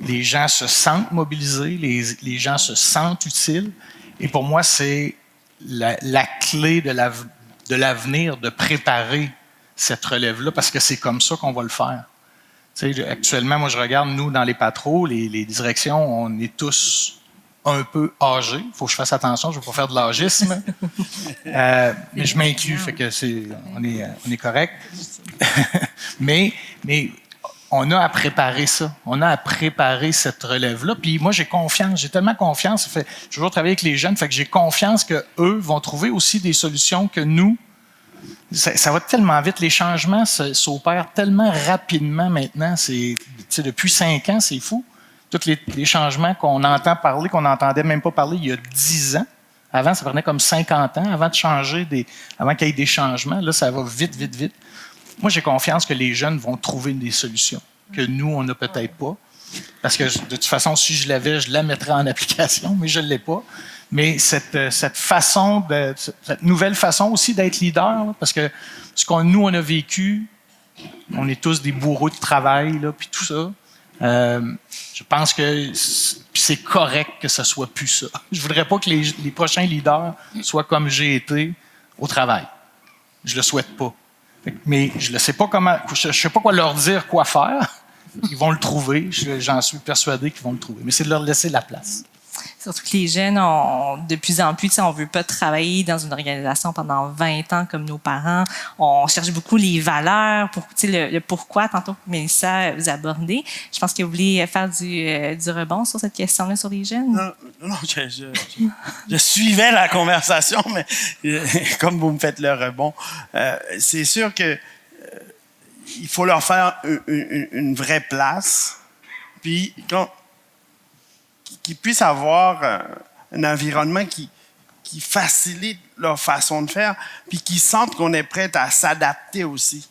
Les gens se sentent mobilisés, les gens se sentent utiles. Et pour moi, c'est la clé de l'avenir, de préparer cette relève-là, parce que c'est comme ça qu'on va le faire. Tu sais, actuellement, moi, je regarde, nous, dans les patros, les directions, on est tous un peu âgés. Il faut que je fasse attention, je ne veux pas faire de l'âgisme. Mais je m'inclus, fait que on est correct. mais on a à préparer ça. On a à préparer cette relève-là. Puis moi, j'ai confiance. J'ai tellement confiance. J'ai toujours travaillé avec les jeunes, fait que j'ai confiance qu'eux vont trouver aussi des solutions que nous. Ça va tellement vite. Les changements s'opèrent tellement rapidement maintenant. Depuis 5 ans, c'est fou. Tous les changements qu'on entend parler, qu'on n'entendait même pas parler il y a 10 ans. Avant, ça prenait comme 50 ans avant de changer, avant qu'il y ait des changements. Là, ça va vite, vite, vite. Moi, j'ai confiance que les jeunes vont trouver des solutions que nous, on n'a peut-être pas. Parce que, de toute façon, si je l'avais, je la mettrais en application, mais je ne l'ai pas. Mais cette nouvelle façon aussi d'être leader, là, parce que nous, on a vécu, on est tous des bourreaux de travail, là, puis tout ça. Je pense que c'est correct que ce soit plus ça. Je voudrais pas que les prochains leaders soient comme j'ai été au travail. Je le souhaite pas. Mais je ne sais pas comment, je sais pas quoi leur dire quoi faire. Ils vont le trouver. J'en suis persuadé qu'ils vont le trouver. Mais c'est de leur laisser la place. Surtout que les jeunes, de plus en plus, on ne veut pas travailler dans une organisation pendant 20 ans comme nos parents. On cherche beaucoup les valeurs, le pourquoi, tantôt que Mélissa vous abordez. Je pense que vous voulez faire du rebond sur cette question-là sur les jeunes. Non, je suivais la conversation, mais comme vous me faites le rebond, c'est sûr que il faut leur faire une vraie place. Puis, qu'ils puissent avoir un environnement qui facilite leur façon de faire, puis qu'ils sentent qu'on est prêt à s'adapter aussi.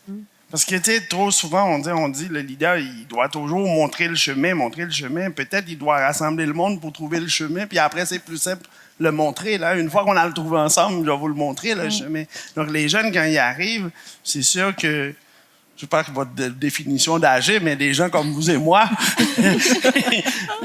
Parce que, tu sais, trop souvent, on dit le leader, il doit toujours montrer le chemin. Peut-être il doit rassembler le monde pour trouver le chemin, puis après, c'est plus simple le montrer. Là. Une fois qu'on a le trouvé ensemble, je vais vous le montrer, le chemin. Donc, les jeunes, quand ils arrivent, c'est sûr que je ne sais pas votre définition d'âgé, mais des gens comme vous et moi,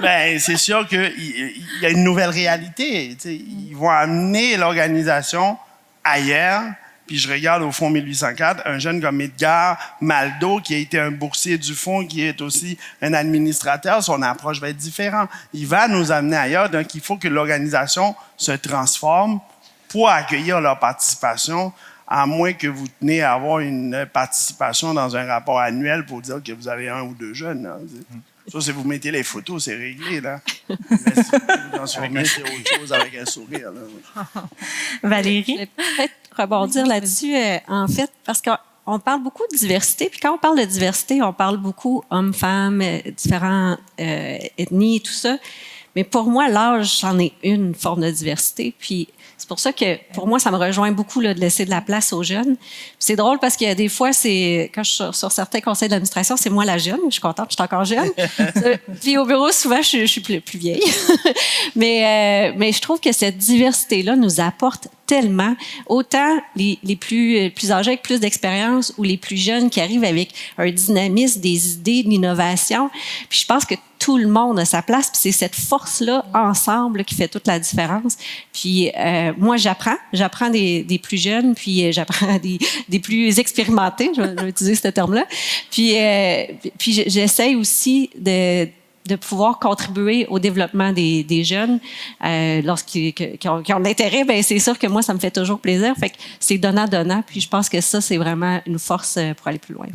ben, c'est sûr qu'il y a une nouvelle réalité. T'sais, ils vont amener l'organisation ailleurs Puis je regarde au Fonds 1804, un jeune comme Edgar Maldo, qui a été un boursier du Fonds, qui est aussi un administrateur, son approche va être différente. Il va nous amener ailleurs, donc il faut que l'organisation se transforme pour accueillir leur participation, à moins que vous tenez à avoir une participation dans un rapport annuel pour dire que vous avez 1 ou 2 jeunes. Là. Ça, si vous mettez les photos, c'est réglé, là. Mais si vous transformez, c'est autre chose avec un sourire, là. Valérie? Je vais peut-être rebondir là-dessus, en fait, parce qu'on parle beaucoup de diversité, puis quand on parle de diversité, on parle beaucoup hommes, femmes, différentes ethnies, tout ça. Mais pour moi, l'âge, c'en est une forme de diversité, puis c'est pour ça que, pour moi, ça me rejoint beaucoup là, de laisser de la place aux jeunes. Puis c'est drôle parce qu'il y a des fois, quand je suis sur certains conseils d'administration, c'est moi la jeune. Je suis contente, je suis encore jeune. Puis au bureau, souvent, je suis plus vieille. mais je trouve que cette diversité-là nous apporte tellement, autant les plus âgés avec plus d'expérience ou les plus jeunes qui arrivent avec un dynamisme, des idées, de l'innovation. Puis je pense que tout le monde a sa place, puis c'est cette force-là ensemble qui fait toute la différence. Puis moi, j'apprends des plus jeunes, puis j'apprends des plus expérimentés, je vais utiliser ce terme-là. Puis j'essaie aussi de pouvoir contribuer au développement des jeunes lorsqu'ils qui ont de l'intérêt, ben c'est sûr que moi, ça me fait toujours plaisir. Fait que c'est donnant-donnant, puis je pense que ça, c'est vraiment une force pour aller plus loin.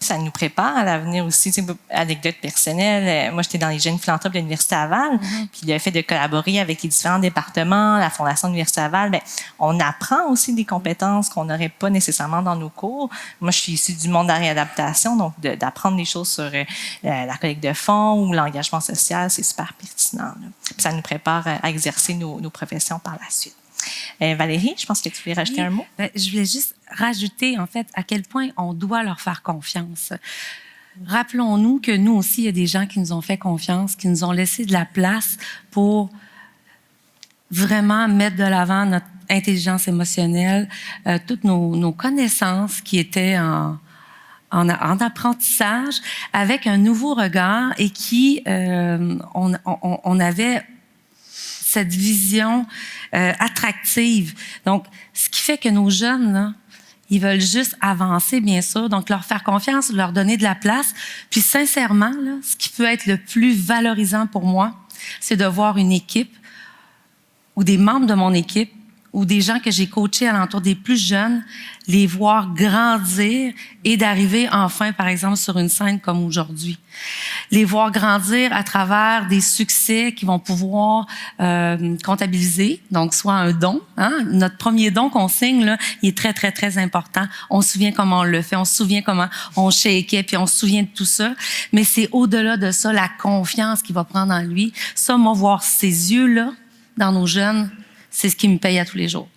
Ça nous prépare à l'avenir aussi. Tu sais, anecdote personnelle, moi, j'étais dans les jeunes philanthropes de l'Université Laval, puis le fait de collaborer avec les différents départements, la Fondation de l'Université Laval, bien, on apprend aussi des compétences qu'on n'aurait pas nécessairement dans nos cours. Moi, je suis issue du monde de la réadaptation, donc d'apprendre des choses sur la collecte de fonds ou l'engagement social, c'est super pertinent. Là. Puis ça nous prépare à exercer nos professions par la suite. Valérie, je pense que tu voulais rajouter un mot. Je voulais juste rajouter, en fait, à quel point on doit leur faire confiance. Rappelons-nous que nous aussi, il y a des gens qui nous ont fait confiance, qui nous ont laissé de la place pour vraiment mettre de l'avant notre intelligence émotionnelle, toutes nos connaissances qui étaient en apprentissage, avec un nouveau regard et qui, on avait cette vision attractive. Donc, ce qui fait que nos jeunes, là, ils veulent juste avancer, bien sûr. Donc, leur faire confiance, leur donner de la place. Puis, sincèrement, là, ce qui peut être le plus valorisant pour moi, c'est de voir une équipe ou des membres de mon équipe ou des gens que j'ai coachés alentour des plus jeunes, les voir grandir et d'arriver enfin, par exemple, sur une scène comme aujourd'hui. Les voir grandir à travers des succès qui vont pouvoir comptabiliser, donc soit un don. Hein? Notre premier don qu'on signe, là, il est très, très, très important. On se souvient comment on le fait, on se souvient comment on shakeait, puis on se souvient de tout ça. Mais c'est au-delà de ça, la confiance qu'il va prendre en lui. Ça, moi, voir ces yeux-là dans nos jeunes, c'est ce qui me paye à tous les jours.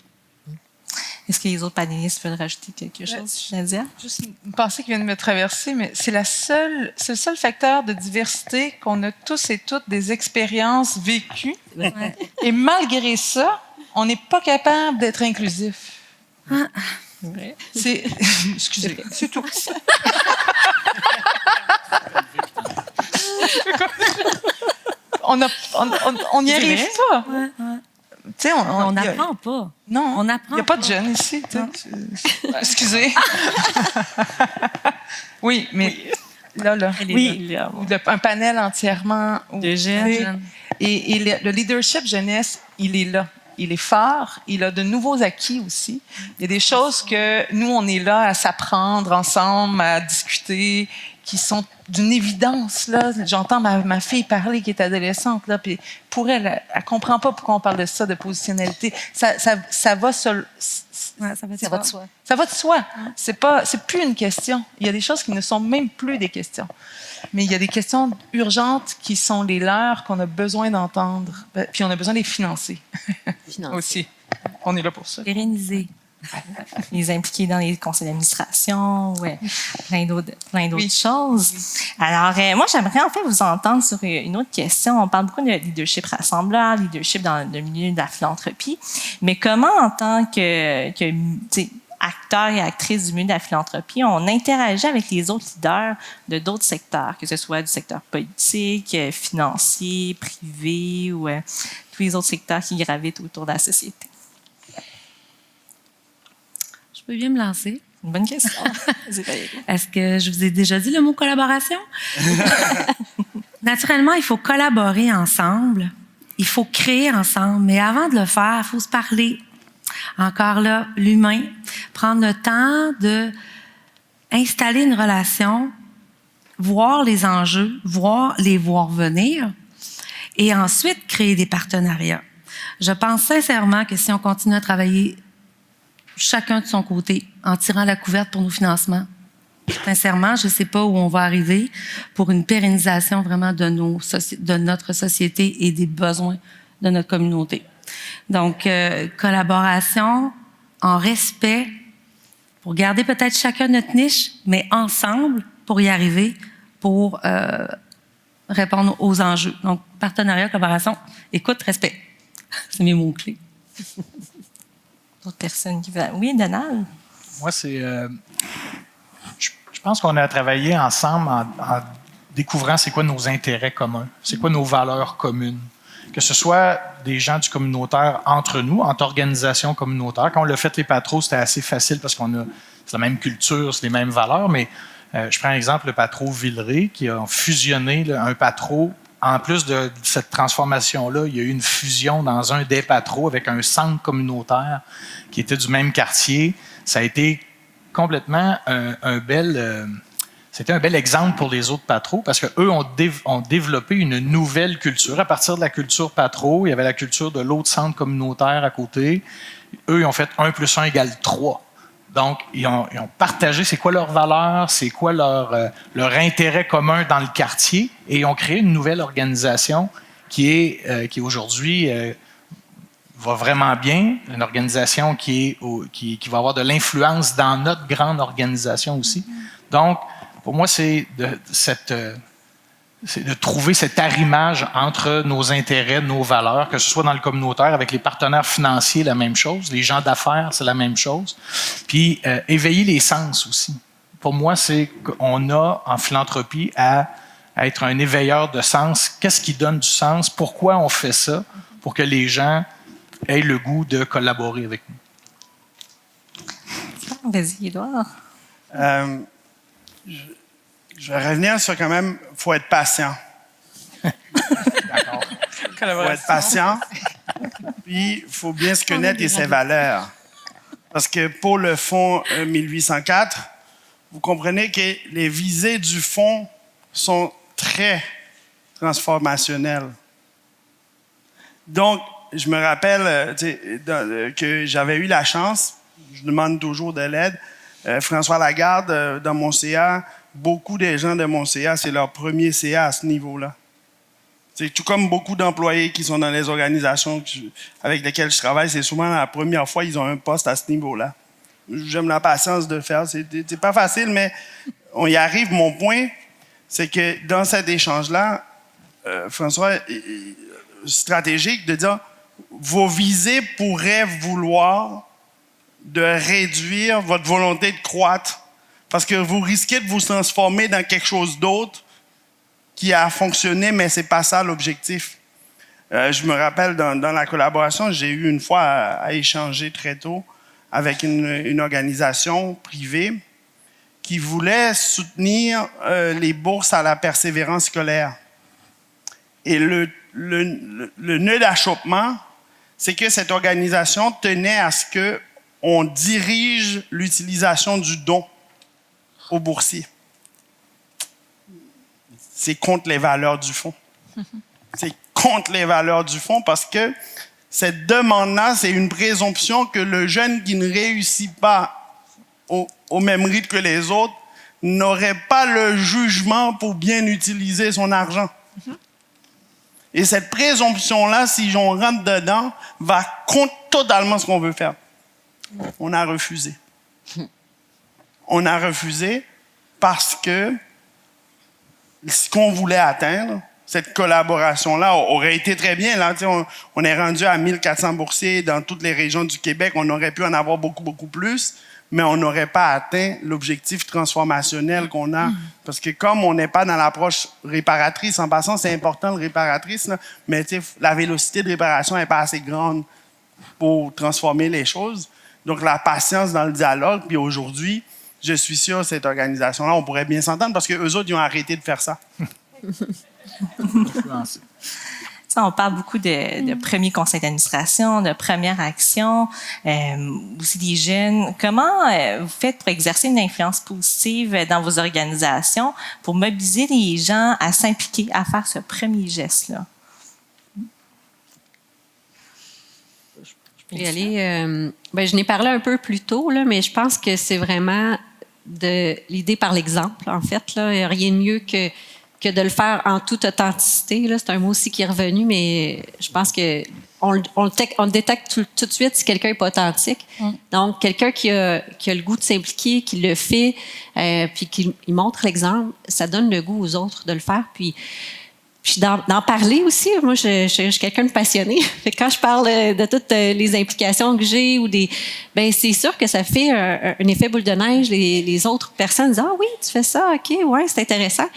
Est-ce que les autres panélistes veulent rajouter quelque chose, Nadia? Juste une pensée qui vient de me traverser, mais c'est le seul facteur de diversité qu'on a tous et toutes des expériences vécues. Ouais. Et malgré ça, on n'est pas capable d'être inclusif. Ouais. C'est... Excusez, c'est tout. On n'y arrive pas. Ouais, ouais. Tu sais, On n'apprend pas. Non, on apprend. Il n'y a pas de jeunes ici. Excusez. Oui, mais là. Oui, Un panel entièrement de jeunes. Et le leadership jeunesse, il est là. Il est fort. Il a de nouveaux acquis aussi. Il y a des choses que nous, on est là à s'apprendre ensemble, à discuter, qui sont d'une évidence. Là. J'entends ma fille parler qui est adolescente. Là, puis pour elle comprend pas pourquoi on parle de ça, de positionnalité. Ça va seul. Ouais, ça va de soi. Ça va de soi. C'est plus une question. Il y a des choses qui ne sont même plus des questions. Mais il y a des questions urgentes qui sont les leurs qu'on a besoin d'entendre. Puis on a besoin de les financer. Aussi. On est là pour ça. Pérenniser. Les impliquer dans les conseils d'administration, plein d'autres choses. Alors, moi, j'aimerais en fait vous entendre sur une autre question. On parle beaucoup de leadership rassembleur, leadership dans le milieu de la philanthropie, mais comment, en tant que acteurs et actrices du milieu de la philanthropie, on interagit avec les autres leaders de d'autres secteurs, que ce soit du secteur politique, financier, privé ou tous les autres secteurs qui gravitent autour de la société? Je peux bien me lancer. Une bonne question. Est-ce que je vous ai déjà dit le mot collaboration? Naturellement, il faut collaborer ensemble. Il faut créer ensemble. Mais avant de le faire, il faut se parler. Encore là, l'humain. Prendre le temps de installer une relation, voir les enjeux, les voir venir et ensuite créer des partenariats. Je pense sincèrement que si on continue à travailler chacun de son côté, en tirant la couverte pour nos financements. Sincèrement, je ne sais pas où on va arriver pour une pérennisation vraiment de notre société et des besoins de notre communauté. Donc, collaboration, en respect, pour garder peut-être chacun notre niche, mais ensemble pour y arriver, pour répondre aux enjeux. Donc, partenariat, collaboration, écoute, respect. C'est mes mots-clés. D'autres personnes qui veulent. Oui, Donald? Moi, c'est. Je pense qu'on a travaillé ensemble en découvrant c'est quoi nos intérêts communs, c'est quoi nos valeurs communes. Que ce soit des gens du communautaire entre nous, entre organisations communautaires. Quand on l'a fait les Patros, c'était assez facile parce c'est la même culture, c'est les mêmes valeurs, mais je prends l'exemple le Patro Villeray qui a fusionné un Patro. En plus de cette transformation-là, il y a eu une fusion dans un des Patros avec un centre communautaire qui était du même quartier. Ça a été complètement c'était un bel exemple pour les autres Patros parce qu'eux ont développé une nouvelle culture. À partir de la culture Patro, il y avait la culture de l'autre centre communautaire à côté. Eux, ils ont fait 1 + 1 = 3. Donc, ils ont partagé c'est quoi leurs valeurs, c'est quoi leur intérêt commun dans le quartier, et ils ont créé une nouvelle organisation qui aujourd'hui va vraiment bien, une organisation qui va avoir de l'influence dans notre grande organisation aussi. Donc, pour moi, c'est de trouver cet arrimage entre nos intérêts, nos valeurs, que ce soit dans le communautaire, avec les partenaires financiers, la même chose, les gens d'affaires, c'est la même chose. Puis, éveiller les sens aussi. Pour moi, c'est qu'on a, en philanthropie, à être un éveilleur de sens. Qu'est-ce qui donne du sens? Pourquoi on fait ça? Pour que les gens aient le goût de collaborer avec nous. Vas-y, Édouard. Je vais revenir sur quand même, il faut être patient. D'accord. Il faut être patient. Puis, il faut bien se connaître et ses valeurs. Parce que pour le fonds 1804, vous comprenez que les visées du fonds sont très transformationnelles. Donc, je me rappelle que j'avais eu la chance, je demande toujours de l'aide, François Lagarde, dans mon CA, beaucoup des gens de mon CA, c'est leur premier CA à ce niveau-là. C'est tout comme beaucoup d'employés qui sont dans les organisations avec lesquelles je travaille, c'est souvent la première fois qu'ils ont un poste à ce niveau-là. J'aime la patience de faire. C'est pas facile, mais on y arrive. Mon point, c'est que dans cet échange-là, François, stratégique de dire vos visées pourraient vouloir de réduire votre volonté de croître parce que vous risquez de vous transformer dans quelque chose d'autre qui a fonctionné, mais c'est pas ça l'objectif. Je me rappelle dans la collaboration, j'ai eu une fois à échanger très tôt avec une organisation privée qui voulait soutenir les bourses à la persévérance scolaire. Et le nœud d'achoppement, c'est que cette organisation tenait à ce qu'on dirige l'utilisation du don aux boursiers. C'est contre les valeurs du fonds. C'est contre les valeurs du fonds parce que cette demande-là, c'est une présomption que le jeune qui ne réussit pas au même rythme que les autres n'aurait pas le jugement pour bien utiliser son argent. Et cette présomption-là, si on rentre dedans, va contre totalement ce qu'on veut faire. On a refusé. On a refusé parce que ce qu'on voulait atteindre, cette collaboration-là aurait été très bien. Là, on est rendu à 1400 boursiers dans toutes les régions du Québec. On aurait pu en avoir beaucoup, beaucoup plus, mais on n'aurait pas atteint l'objectif transformationnel qu'on a. Parce que comme on n'est pas dans l'approche réparatrice, en passant, c'est important, le réparatrice, là, mais la vélocité de réparation n'est pas assez grande pour transformer les choses. Donc, la patience dans le dialogue. Puis aujourd'hui, je suis sûr, cette organisation-là, on pourrait bien s'entendre parce qu'eux autres, ils ont arrêté de faire ça. Ça, on parle beaucoup de premier conseil d'administration, de première action, aussi des jeunes. Comment vous faites pour exercer une influence positive dans vos organisations pour mobiliser les gens à s'impliquer, à faire ce premier geste-là? Je peux y aller. Je n'ai parlé un peu plus tôt, là, mais je pense que c'est vraiment de l'idée par l'exemple, en fait. Là. Il n'y a rien de mieux que de le faire en toute authenticité. Là. C'est un mot aussi qui est revenu, mais je pense que on le détecte tout de suite si quelqu'un n'est pas authentique. Donc, quelqu'un qui a le goût de s'impliquer, qui le fait, puis qui montre l'exemple, ça donne le goût aux autres de le faire. Puis d'en parler aussi. Moi, je suis quelqu'un de passionné. Fait que quand je parle de toutes les implications que j'ai c'est sûr que ça fait un effet boule de neige. Les autres personnes disent « Ah oui, tu fais ça, OK, ouais, c'est intéressant. »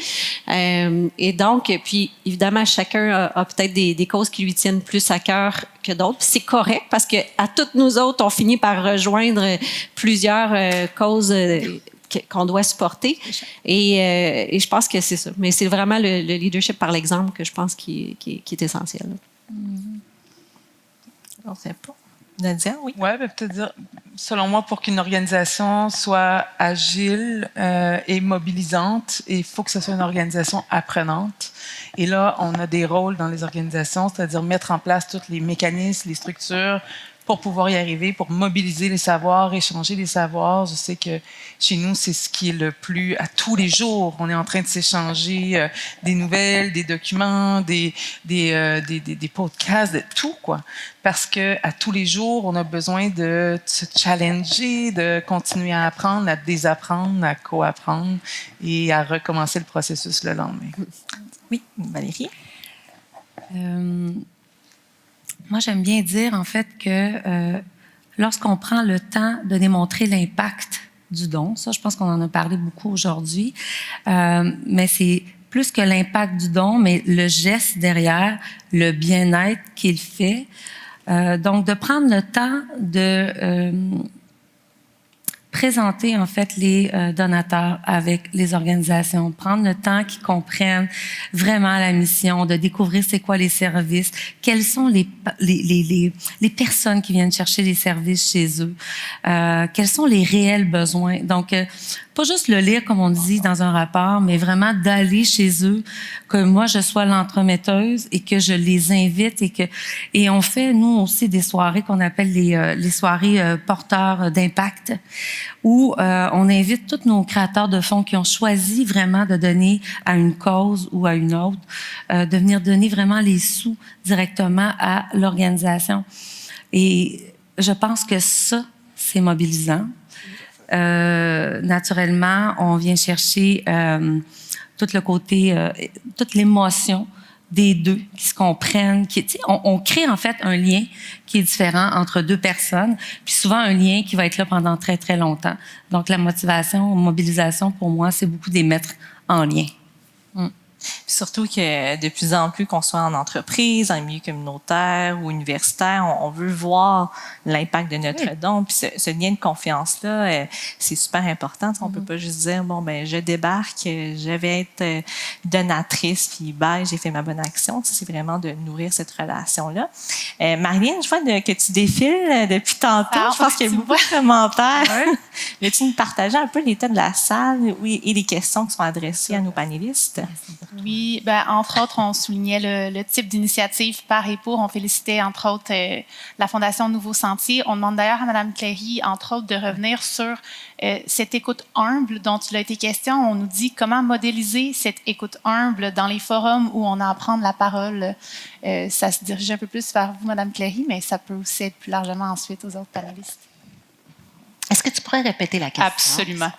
Et donc, puis évidemment, chacun a peut-être des causes qui lui tiennent plus à cœur que d'autres. Puis c'est correct parce que à toutes nous autres, on finit par rejoindre plusieurs causes qu'on doit supporter. Et je pense que c'est ça. Mais c'est vraiment le leadership par l'exemple que je pense qui est essentiel. On ne sait pas. Nadia, oui? Oui, peut-être dire, selon moi, pour qu'une organisation soit agile et mobilisante, il faut que ce soit une organisation apprenante. Et là, on a des rôles dans les organisations, c'est-à-dire mettre en place tous les mécanismes, les structures, pour pouvoir y arriver, pour mobiliser les savoirs, échanger les savoirs. Je sais que chez nous, c'est ce qui est le plus... À tous les jours, on est en train de s'échanger des nouvelles, des documents, des podcasts, de tout, quoi. Parce que à tous les jours, on a besoin de se challenger, de continuer à apprendre, à désapprendre, à co-apprendre et à recommencer le processus le lendemain. Oui, Valérie? Moi, j'aime bien dire, en fait, que lorsqu'on prend le temps de démontrer l'impact du don, ça, je pense qu'on en a parlé beaucoup aujourd'hui, mais c'est plus que l'impact du don, mais le geste derrière, le bien-être qu'il fait. Donc, de prendre le temps de présenter, en fait, les donateurs avec les organisations, prendre le temps qu'ils comprennent vraiment la mission, de découvrir c'est quoi les services, quelles sont les personnes qui viennent chercher les services chez eux, quels sont les réels besoins. Donc, pas juste le lire, comme on dit, dans un rapport, mais vraiment d'aller chez eux, que moi, je sois l'entremetteuse et que je les invite et on fait, nous aussi, des soirées qu'on appelle les soirées porteurs d'impact, où on invite tous nos créateurs de fonds qui ont choisi vraiment de donner à une cause ou à une autre, de venir donner vraiment les sous directement à l'organisation. Et je pense que ça, c'est mobilisant. Naturellement, on vient chercher tout le côté, toute l'émotion des deux qui se comprennent. On crée en fait un lien qui est différent entre deux personnes, puis souvent un lien qui va être là pendant très, très longtemps. Donc, la mobilisation, pour moi, c'est beaucoup des mettre en lien. Puis surtout que de plus en plus qu'on soit en entreprise, en milieu communautaire ou universitaire, on veut voir l'impact de notre don. Puis ce lien de confiance-là, c'est super important. On peut pas juste dire, bon, ben je débarque, je vais être donatrice, puis bye, j'ai fait ma bonne action. C'est vraiment de nourrir cette relation-là. Marilyn, je vois que tu défiles depuis tantôt. Je pense qu'il y a beaucoup de commentaires. Veux-tu nous partager un peu l'état de la salle et les questions qui sont adressées à nos panélistes? Oui, entre autres, on soulignait le type d'initiative par et pour. On félicitait, entre autres, la Fondation Nouveau Sentier. On demande d'ailleurs à Mme Cléry, entre autres, de revenir sur cette écoute humble dont il a été question. On nous dit comment modéliser cette écoute humble dans les forums où on a à prendre la parole. Ça se dirige un peu plus vers vous, Mme Cléry, mais ça peut aussi être plus largement ensuite aux autres panélistes. Est-ce que tu pourrais répéter la question? Absolument.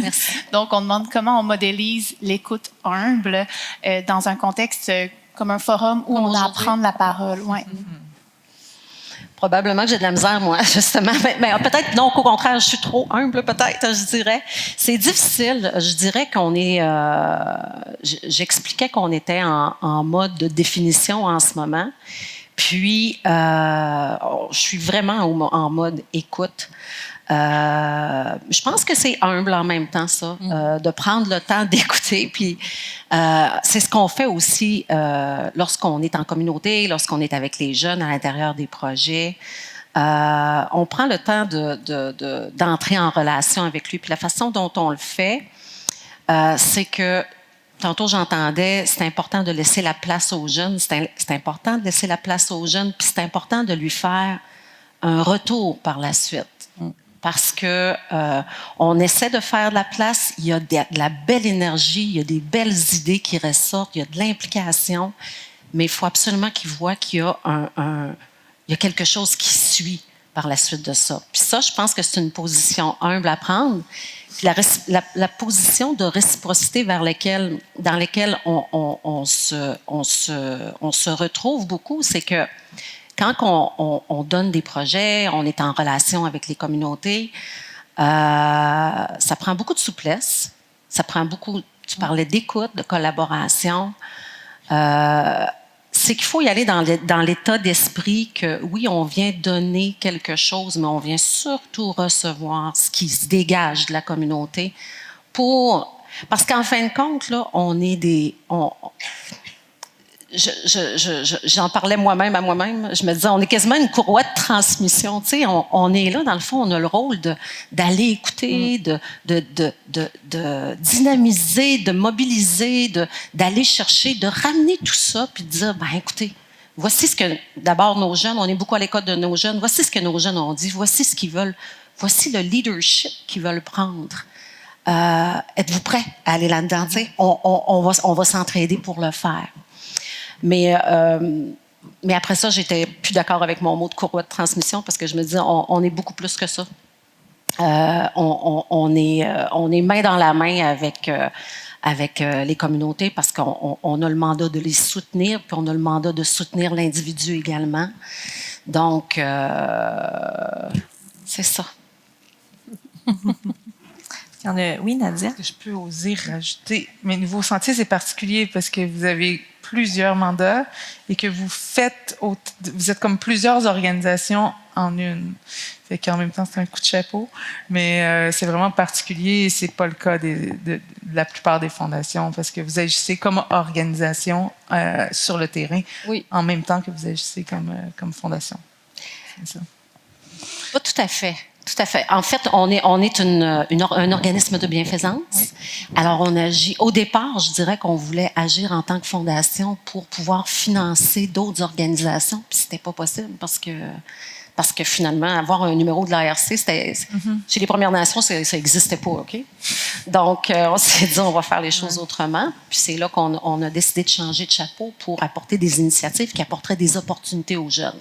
Merci. Donc, on demande comment on modélise l'écoute humble dans un contexte comme un forum où on a à prendre la parole. Ouais. Probablement que j'ai de la misère, moi, justement. Mais peut-être, donc, au contraire, je suis trop humble, peut-être, je dirais. C'est difficile. Je dirais qu'on est... j'expliquais qu'on était en mode de définition en ce moment. Puis, je suis vraiment en mode écoute. Je pense que c'est humble en même temps, ça, de prendre le temps d'écouter. Puis, c'est ce qu'on fait aussi lorsqu'on est en communauté, lorsqu'on est avec les jeunes à l'intérieur des projets. On prend le temps d'entrer en relation avec lui. Puis la façon dont on le fait, c'est que, tantôt j'entendais, c'est important de laisser la place aux jeunes. C'est important de laisser la place aux jeunes, puis c'est important de lui faire un retour par la suite. Parce que on essaie de faire de la place, il y a de la belle énergie, il y a des belles idées qui ressortent, il y a de l'implication, mais il faut absolument qu'il voit qu'il y a il y a quelque chose qui suit par la suite de ça. Puis ça, je pense que c'est une position humble à prendre. Puis la position de réciprocité dans laquelle on se retrouve beaucoup, c'est que quand on donne des projets, on est en relation avec les communautés, ça prend beaucoup de souplesse, ça prend beaucoup, tu parlais d'écoute, de collaboration. C'est qu'il faut y aller dans l'état d'esprit que oui, on vient donner quelque chose, mais on vient surtout recevoir ce qui se dégage de la communauté parce qu'en fin de compte, là, on est j'en parlais moi-même à moi-même. Je me disais, on est quasiment une courroie de transmission. Tu sais, on est là, dans le fond, on a le rôle d'aller écouter, de dynamiser, de mobiliser, d'aller chercher, de ramener tout ça, puis de dire, ben écoutez, voici ce que, d'abord, nos jeunes, on est beaucoup à l'école de nos jeunes, voici ce que nos jeunes ont dit, voici ce qu'ils veulent, voici le leadership qu'ils veulent prendre. Êtes-vous prêts à aller là-dedans? Tu sais, on va s'entraider pour le faire. Mais après ça, j'étais plus d'accord avec mon mot de courroie de transmission parce que je me disais, on est beaucoup plus que ça. On est main dans la main avec les communautés parce qu'on a le mandat de les soutenir, puis on a le mandat de soutenir l'individu également. Donc, c'est ça. Oui, Nadia? Est-ce que je peux oser rajouter? Mais Nouveau Sentier, c'est particulier parce que vous avez plusieurs mandats et que vous êtes comme plusieurs organisations en une. Fait qu'en même temps, c'est un coup de chapeau. Mais c'est vraiment particulier et c'est pas le cas de la plupart des fondations parce que vous agissez comme organisation sur le terrain en même temps que vous agissez comme fondation. C'est ça. Pas tout à fait. Tout à fait. En fait, on est un organisme de bienfaisance. Oui. Alors, on agit. Au départ, je dirais qu'on voulait agir en tant que fondation pour pouvoir financer d'autres organisations, puis c'était pas possible parce que finalement, avoir un numéro de l'ARC, chez les Premières Nations, ça n'existait pas, OK? Donc, on s'est dit, on va faire les choses autrement. Puis c'est là qu'on a décidé de changer de chapeau pour apporter des initiatives qui apporteraient des opportunités aux jeunes.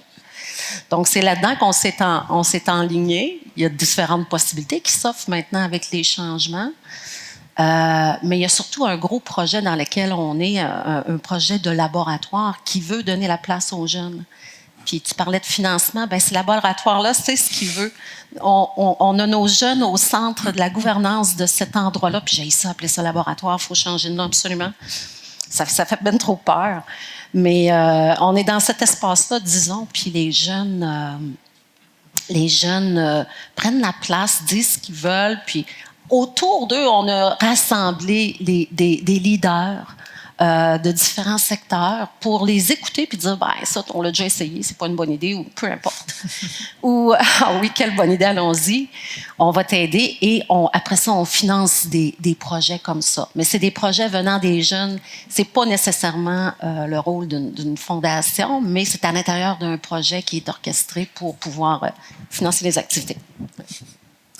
Donc, c'est là-dedans qu'on s'est enligné. Il y a différentes possibilités qui s'offrent maintenant avec les changements. Mais il y a surtout un gros projet dans lequel on est, un projet de laboratoire qui veut donner la place aux jeunes. Puis tu parlais de financement, bien, ce laboratoire-là, c'est ce qu'il veut. On a nos jeunes au centre de la gouvernance de cet endroit-là, puis j'ai ça, appeler ça laboratoire, il faut changer de nom absolument. Ça fait bien trop peur. Mais on est dans cet espace-là, disons, puis les jeunes prennent la place, disent ce qu'ils veulent, puis autour d'eux, on a rassemblé des leaders de différents secteurs pour les écouter puis dire, ben ça, on l'a déjà essayé, c'est pas une bonne idée, ou peu importe. Ou, ah oui, quelle bonne idée, allons-y, on va t'aider, et après ça, on finance des projets comme ça. Mais c'est des projets venant des jeunes, c'est pas nécessairement le rôle d'une fondation, mais c'est à l'intérieur d'un projet qui est orchestré pour pouvoir financer les activités.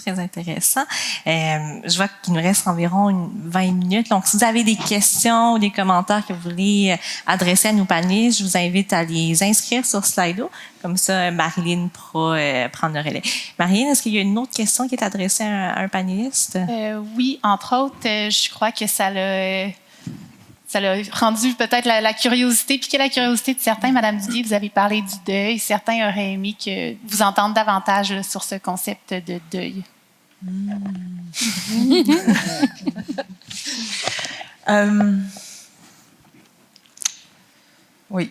Très intéressant. Je vois qu'il nous reste environ 20 minutes. Donc, si vous avez des questions ou des commentaires que vous voulez adresser à nos panélistes, je vous invite à les inscrire sur Slido. Comme ça, Marilyn pourra prendre le relais. Marilyn, est-ce qu'il y a une autre question qui est adressée à un panéliste? Oui, entre autres, je crois que ça l'a rendu peut-être la curiosité, piqué la curiosité de certains. Madame Duguay, vous avez parlé du deuil. Certains auraient aimé que vous entendre davantage là, sur ce concept de deuil. Oui.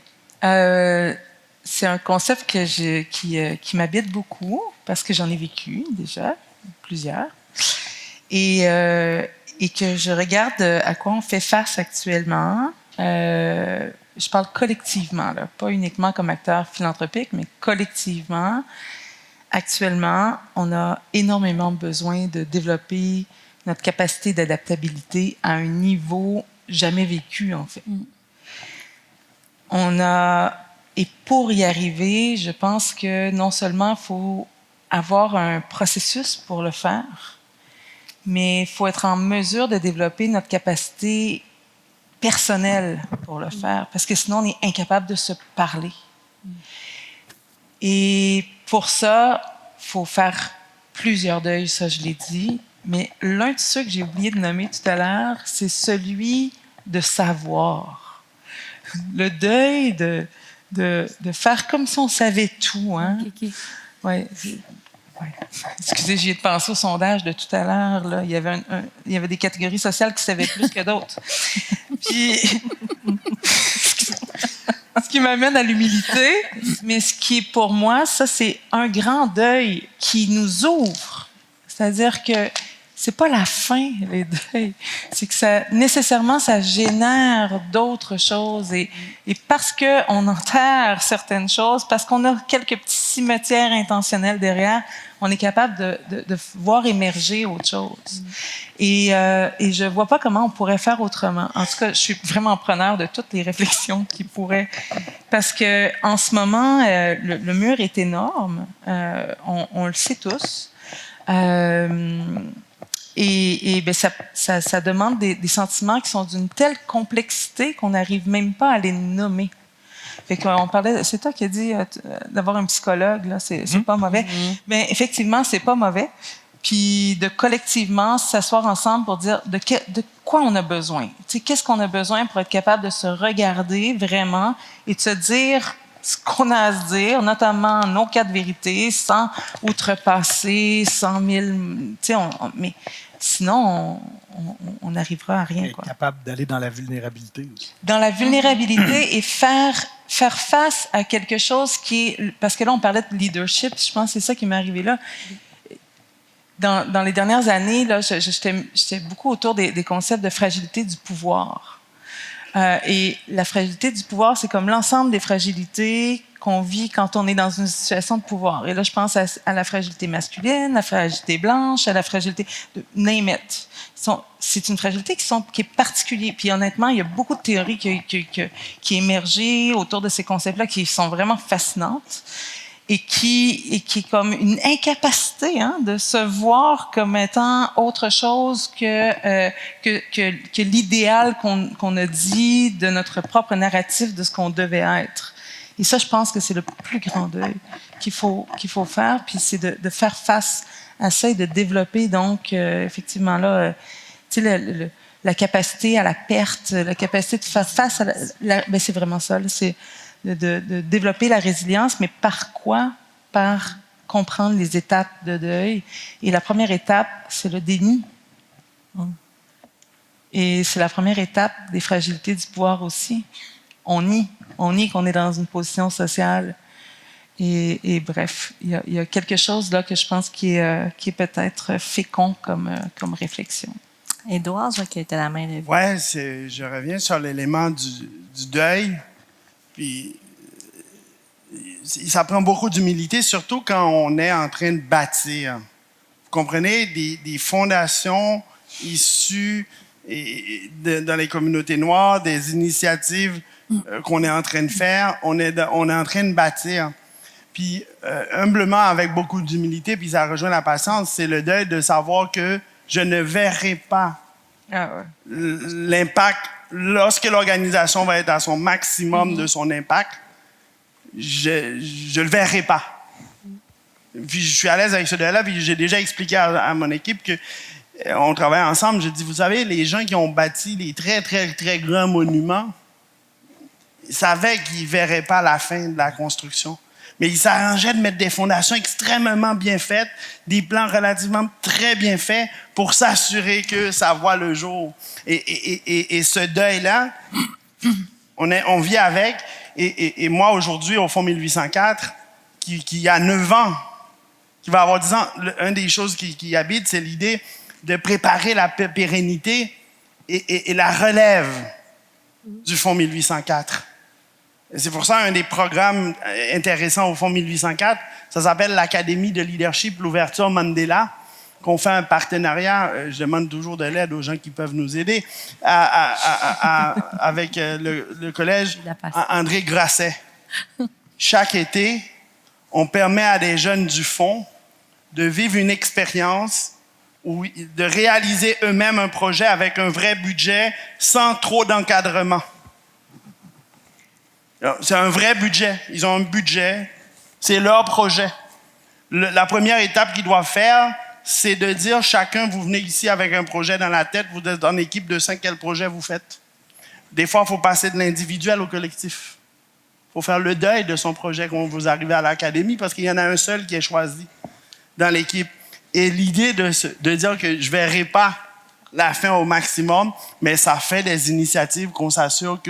c'est un concept qui m'habite beaucoup parce que j'en ai vécu déjà plusieurs et que je regarde à quoi on fait face actuellement. Je parle collectivement, là, pas uniquement comme acteur philanthropique, mais collectivement. Actuellement, on a énormément besoin de développer notre capacité d'adaptabilité à un niveau jamais vécu, en fait. Et pour y arriver, je pense que non seulement il faut avoir un processus pour le faire, mais il faut être en mesure de développer notre capacité personnelle pour le faire, parce que sinon on est incapable de se parler. Et pour ça, il faut faire plusieurs deuils, ça je l'ai dit, mais l'un de ceux que j'ai oublié de nommer tout à l'heure, c'est celui de savoir. Le deuil de faire comme si on savait tout. Hein? Okay. Ouais. Excusez, j'y ai pensé au sondage de tout à l'heure. Là. Il y avait des catégories sociales qui savaient plus que d'autres. Puis, ce qui m'amène à l'humilité, mais ce qui est pour moi, ça, c'est un grand deuil qui nous ouvre. C'est-à-dire que c'est pas la fin, les deuils. C'est que nécessairement, ça génère d'autres choses. Et parce qu'on enterre certaines choses, parce qu'on a quelques petits cimetières intentionnels derrière, on est capable de voir émerger autre chose. Et je vois pas comment on pourrait faire autrement. En tout cas, je suis vraiment preneur de toutes les réflexions qui pourraient... Parce que en ce moment, le mur est énorme. On le sait tous. Et ben ça demande des sentiments qui sont d'une telle complexité qu'on n'arrive même pas à les nommer. Fait qu'on parlait, c'est toi qui as dit d'avoir un psychologue, là, c'est pas mauvais. Mais effectivement, c'est pas mauvais. Puis de collectivement s'asseoir ensemble pour dire de quoi on a besoin. Tu sais, qu'est-ce qu'on a besoin pour être capable de se regarder vraiment et de se dire ce qu'on a à se dire, notamment nos cas de vérité, sans outrepasser 100 000... Tu sais, mais sinon, on n'arrivera à rien. Être capable d'aller dans la vulnérabilité aussi. Dans la vulnérabilité et faire face à quelque chose qui est... Parce que là, on parlait de leadership, je pense que c'est ça qui m'est arrivé là. Dans les dernières années, là, j'étais beaucoup autour des concepts de fragilité du pouvoir. Et la fragilité du pouvoir, c'est comme l'ensemble des fragilités qu'on vit quand on est dans une situation de pouvoir. Et là, je pense à la fragilité masculine, la fragilité blanche, à la fragilité de name it. C'est une fragilité qui est particulière. Puis honnêtement, il y a beaucoup de théories qui émergent autour de ces concepts-là qui sont vraiment fascinantes. Et qui est comme une incapacité de se voir comme étant autre chose que l'idéal qu'on a dit de notre propre narratif de ce qu'on devait être. Et ça, je pense que c'est le plus grand deuil qu'il faut faire, puis c'est de faire face à ça et de développer donc effectivement là, tu sais, la capacité à la perte, la capacité de faire face à ben c'est vraiment ça, là, c'est de développer la résilience, mais par quoi? Par comprendre les étapes de deuil. Et la première étape, c'est le déni. Et c'est la première étape des fragilités du pouvoir aussi. On nie qu'on est dans une position sociale. Et bref, il y a quelque chose là que je pense qui est peut-être fécond comme réflexion. Édouard, je vois que tu as la main levée. Ouais, je reviens sur l'élément du deuil. Puis, ça prend beaucoup d'humilité, surtout quand on est en train de bâtir. Vous comprenez, des fondations issues dans les communautés noires, des initiatives qu'on est en train de faire, on est en train de bâtir. Puis, humblement, avec beaucoup d'humilité, puis ça rejoint la patience, c'est le deuil de savoir que je ne verrai pas l'impact. Lorsque l'organisation va être à son maximum de son impact, je le verrai pas. Puis je suis à l'aise avec ce deuil-là, puis j'ai déjà expliqué à mon équipe que on travaille ensemble. Je dis, vous savez, les gens qui ont bâti les très, très, très grands monuments, ils savaient qu'ils ne verraient pas la fin de la construction. Mais ils s'arrangeaient de mettre des fondations extrêmement bien faites, des plans relativement très bien faits pour s'assurer que ça voit le jour. Et ce deuil-là, on vit avec. Et moi, aujourd'hui, au Fonds 1804, qui a 9 ans, qui va avoir 10 ans, une des choses qui habite, c'est l'idée de préparer la pérennité et la relève du Fonds 1804. Et c'est pour ça un des programmes intéressants au Fonds 1804, ça s'appelle l'Académie de leadership, l'ouverture Mandela, qu'on fait un partenariat, je demande toujours de l'aide aux gens qui peuvent nous aider, avec le collège André Grasset. Chaque été, on permet à des jeunes du Fonds de vivre une expérience ou de réaliser eux-mêmes un projet avec un vrai budget, sans trop d'encadrement. C'est un vrai budget. Ils ont un budget. C'est leur projet. La première étape qu'ils doivent faire, c'est de dire chacun, vous venez ici avec un projet dans la tête, vous êtes en équipe de 5, quel projet vous faites? Des fois, il faut passer de l'individuel au collectif. Il faut faire le deuil de son projet quand vous arrivez à l'académie parce qu'il y en a un seul qui est choisi dans l'équipe. Et l'idée de dire que je ne verrai pas la fin au maximum, mais ça fait des initiatives qu'on s'assure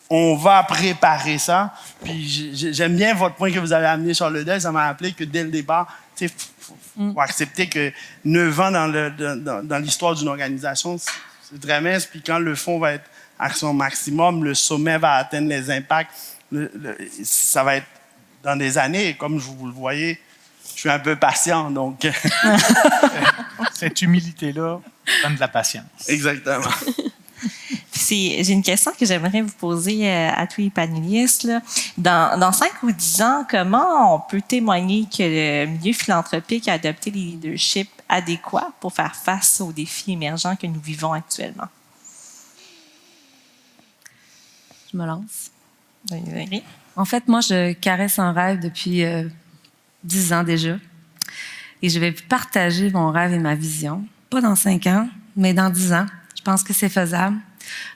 qu'on va préparer ça. Puis j'aime bien votre point que vous avez amené sur le deuil. Ça m'a rappelé que dès le départ, il faut accepter que 9 ans dans l'histoire d'une organisation, c'est très mince. Puis quand le fonds va être à son maximum, le sommet va atteindre les impacts. Ça va être dans des années. Et comme vous le voyez, je suis un peu patient, donc... Cette humilité-là donne de la patience. Exactement. J'ai une question que j'aimerais vous poser à tous les panélistes. Là. Dans 5 ou 10 ans, comment on peut témoigner que le milieu philanthropique a adopté les leaderships adéquats pour faire face aux défis émergents que nous vivons actuellement? Je me lance. Oui. En fait, moi, je caresse un rêve depuis 10 ans déjà. Et je vais partager mon rêve et ma vision. Pas dans 5 ans, mais dans 10 ans. Je pense que c'est faisable.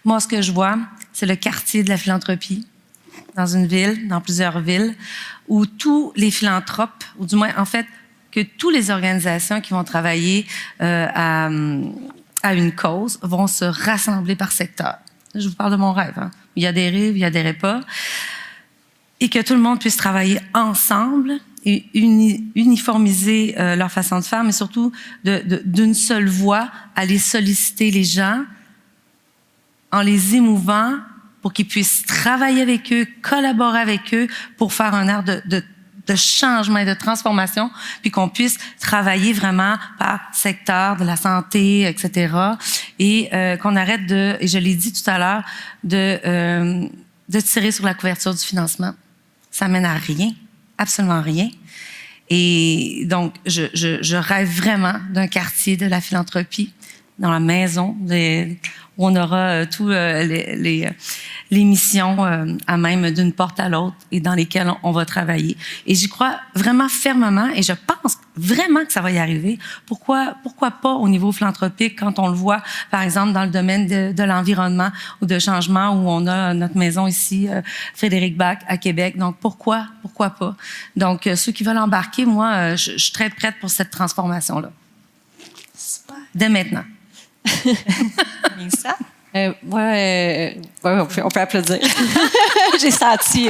Moi, ce que je vois, c'est le quartier de la philanthropie dans une ville, dans plusieurs villes, où tous les philanthropes, ou du moins, en fait, que toutes les organisations qui vont travailler à une cause vont se rassembler par secteur. Je vous parle de mon rêve. Hein. Il y adhérer, il y adhérer pas. Et que tout le monde puisse travailler ensemble et uniformiser leur façon de faire, mais surtout d'une seule voix, aller solliciter les gens en les émouvant pour qu'ils puissent travailler avec eux, collaborer avec eux pour faire un art de changement et de transformation, puis qu'on puisse travailler vraiment par secteur de la santé, etc. Et qu'on arrête et je l'ai dit tout à l'heure, de tirer sur la couverture du financement. Ça mène à rien, absolument rien. Et donc, je rêve vraiment d'un quartier de la philanthropie, dans la maison, où on aura tous les missions à même d'une porte à l'autre et dans lesquelles on va travailler. Et j'y crois vraiment fermement et je pense vraiment que ça va y arriver. Pourquoi pas au niveau philanthropique quand on le voit, par exemple, dans le domaine de l'environnement ou de changement où on a notre maison ici, Frédéric Bach, à Québec. Donc, pourquoi pas? Donc, ceux qui veulent embarquer, moi, je suis très prête pour cette transformation-là. Dès maintenant. Lisa? On peut applaudir. J'ai senti.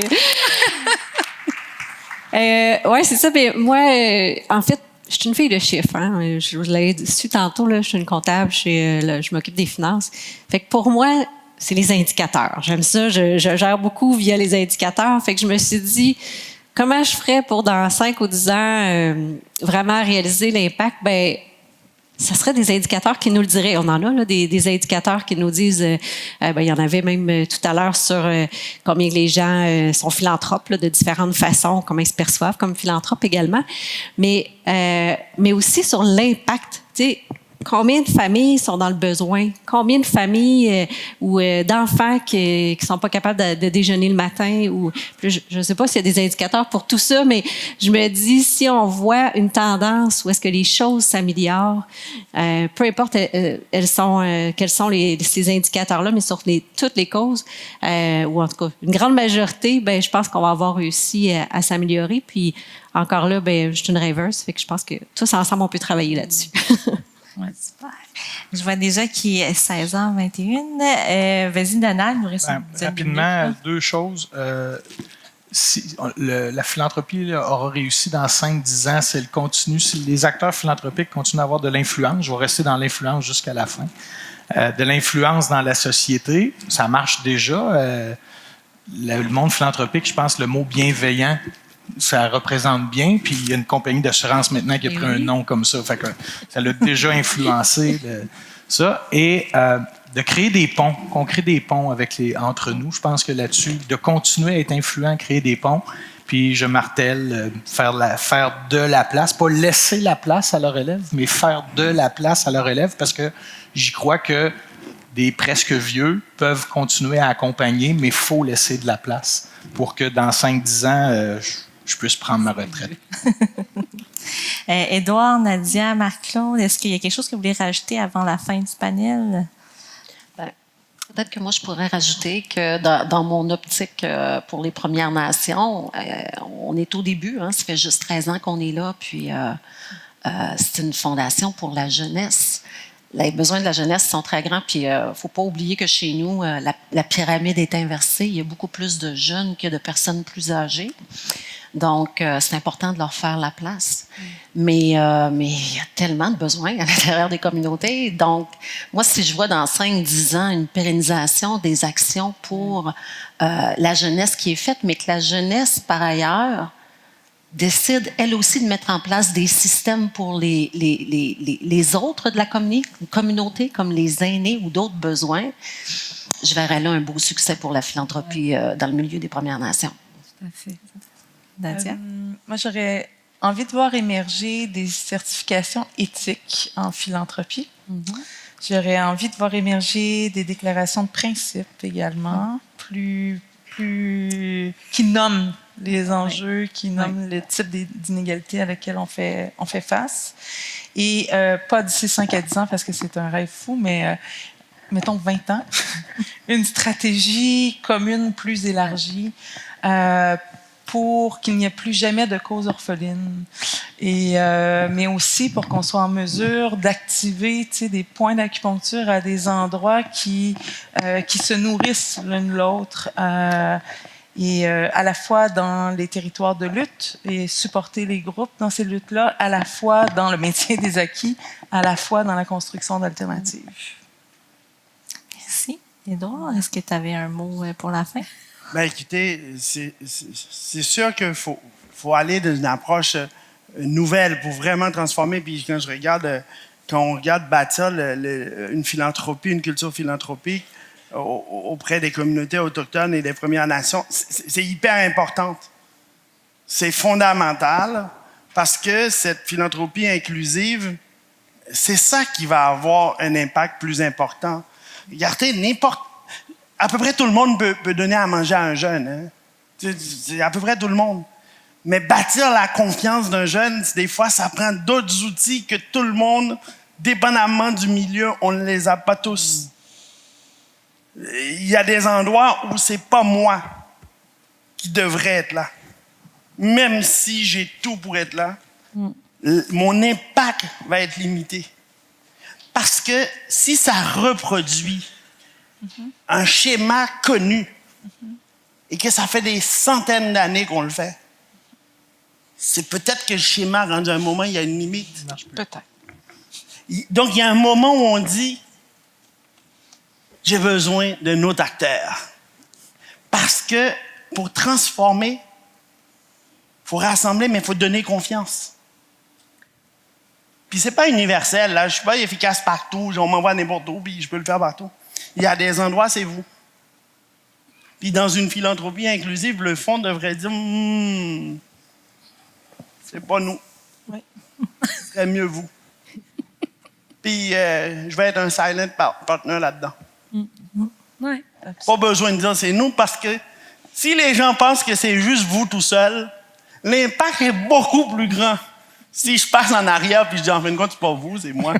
Oui, c'est ça. Mais moi, en fait, je suis une fille de chiffres. Hein. Je vous l'ai dit tantôt, là, je suis une comptable, je m'occupe des finances. Fait que pour moi, c'est les indicateurs. J'aime ça. Je gère beaucoup via les indicateurs. Fait que je me suis dit, comment je ferais pour, dans 5 ou 10 ans, vraiment réaliser l'impact? Ben, ça serait des indicateurs qui nous le diraient. On en a là, des indicateurs qui nous disent, il y en avait même tout à l'heure sur combien les gens sont philanthropes là, de différentes façons, comment ils se perçoivent comme philanthropes également, mais aussi sur l'impact. Tu sais, combien de familles sont dans le besoin? Combien de familles ou d'enfants qui sont pas capables de déjeuner le matin? Ou je ne sais pas s'il y a des indicateurs pour tout ça, mais je me dis, si on voit une tendance où est-ce que les choses s'améliorent, peu importe quels sont ces indicateurs-là, mais sur toutes les causes, ou en tout cas une grande majorité, ben je pense qu'on va avoir réussi à s'améliorer. Puis encore là, ben je suis une rêveuse, fait que je pense que tous ensemble, on peut travailler là-dessus. Ouais, super. Je vois déjà qu'il est 16h21. Vas-y, Donald, il nous reste une dizaine de Rapidement, minutes, là. deux choses. La philanthropie là, aura réussi dans 5-10 ans si elle continue, si les acteurs philanthropiques continuent à avoir de l'influence. Je vais rester dans l'influence jusqu'à la fin. De l'influence dans la société, ça marche déjà. Le monde philanthropique, je pense, le mot bienveillant, ça représente bien. Puis il y a une compagnie d'assurance maintenant qui a pris un nom comme ça. Fait que ça l'a déjà influencé, ça. Et de créer des ponts, qu'on crée des ponts entre nous. Je pense que là-dessus, de continuer à être influent, créer des ponts. Puis je martèle, faire de la place, pas laisser la place à la relève, mais faire de la place à la relève, parce que j'y crois que des presque vieux peuvent continuer à accompagner, mais il faut laisser de la place pour que dans 5-10 ans, je puisse prendre ma retraite. Édouard, Nadia, Marc-Claude, est-ce qu'il y a quelque chose que vous voulez rajouter avant la fin du panel? Peut-être que moi, je pourrais rajouter que dans mon optique pour les Premières Nations, on est au début. Ça fait juste 13 ans qu'on est là. Puis, c'est une fondation pour la jeunesse. Les besoins de la jeunesse sont très grands. Puis, il ne faut pas oublier que chez nous, la pyramide est inversée. Il y a beaucoup plus de jeunes que de personnes plus âgées. Donc, c'est important de leur faire la place. Mais il y a tellement de besoins à l'intérieur des communautés. Donc, moi, si je vois dans 5-10 ans une pérennisation des actions pour la jeunesse qui est faite, mais que la jeunesse, par ailleurs, décide, elle aussi, de mettre en place des systèmes pour les autres de la communauté, comme les aînés ou d'autres besoins, je verrais là un beau succès pour la philanthropie dans le milieu des Premières Nations. Tout à fait. Nadia? Moi, j'aurais envie de voir émerger des certifications éthiques en philanthropie. J'aurais envie de voir émerger des déclarations de principe également, qui nomment les enjeux, qui nomment le type d'inégalité à laquelle on fait face. Et pas d'ici 5 à 10 ans, parce que c'est un rêve fou, mais mettons 20 ans, une stratégie commune plus élargie pour qu'il n'y ait plus jamais de cause orpheline. Mais aussi pour qu'on soit en mesure d'activer des points d'acupuncture à des endroits qui se nourrissent l'un de l'autre. Et à la fois dans les territoires de lutte et supporter les groupes dans ces luttes-là, à la fois dans le maintien des acquis, à la fois dans la construction d'alternatives. Merci. Édouard, est-ce que tu avais un mot pour la fin? Bien, écoutez, c'est sûr qu'il faut aller dans une approche nouvelle pour vraiment transformer. Puis quand on regarde bâtir une philanthropie, une culture philanthropique auprès des communautés autochtones et des Premières Nations, c'est hyper importante. C'est fondamental parce que cette philanthropie inclusive, c'est ça qui va avoir un impact plus important. Regardez, à peu près tout le monde peut donner à manger à un jeune. C'est à peu près tout le monde. Mais bâtir la confiance d'un jeune, des fois, ça prend d'autres outils que tout le monde, dépendamment du milieu, on ne les a pas tous. Il y a des endroits où c'est pas moi qui devrais être là. Même si j'ai tout pour être là, mon impact va être limité. Parce que si ça reproduit un schéma connu et que ça fait des centaines d'années qu'on le fait, c'est peut-être que le schéma, rendu à un moment, il y a une limite. Peut-être. Donc, il y a un moment où on dit j'ai besoin d'un autre acteur. Parce que pour transformer, il faut rassembler, mais il faut donner confiance. Puis c'est pas universel, là. Je suis pas efficace partout. On m'envoie n'importe où, puis je peux le faire partout. Il y a des endroits, c'est vous. Puis dans une philanthropie inclusive, le fonds devrait dire c'est pas nous. Oui. Ce serait mieux vous. Puis je vais être un silent partner là-dedans. Oui. Pas besoin de dire c'est nous parce que si les gens pensent que c'est juste vous tout seul, l'impact est beaucoup plus grand. Si je passe en arrière puis je dis en fin de compte, c'est pas vous, c'est moi.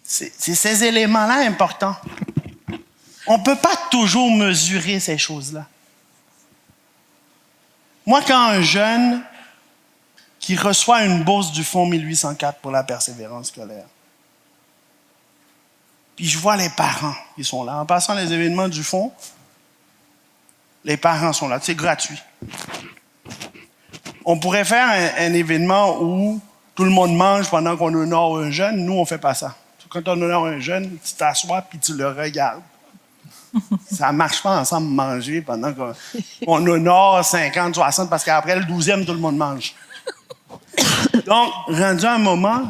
C'est ces éléments-là importants. On ne peut pas toujours mesurer ces choses-là. Moi, quand un jeune qui reçoit une bourse du Fonds 1804 pour la persévérance scolaire, Puis je vois les parents qui sont là. En passant les événements du fond, les parents sont là. C'est gratuit. On pourrait faire un événement où tout le monde mange pendant qu'on honore un jeune. Nous, on ne fait pas ça. Quand on honore un jeune, tu t'assois puis tu le regardes. Ça ne marche pas ensemble manger pendant qu'on honore 50, 60, parce qu'après le 12e, tout le monde mange. Donc, rendu un moment,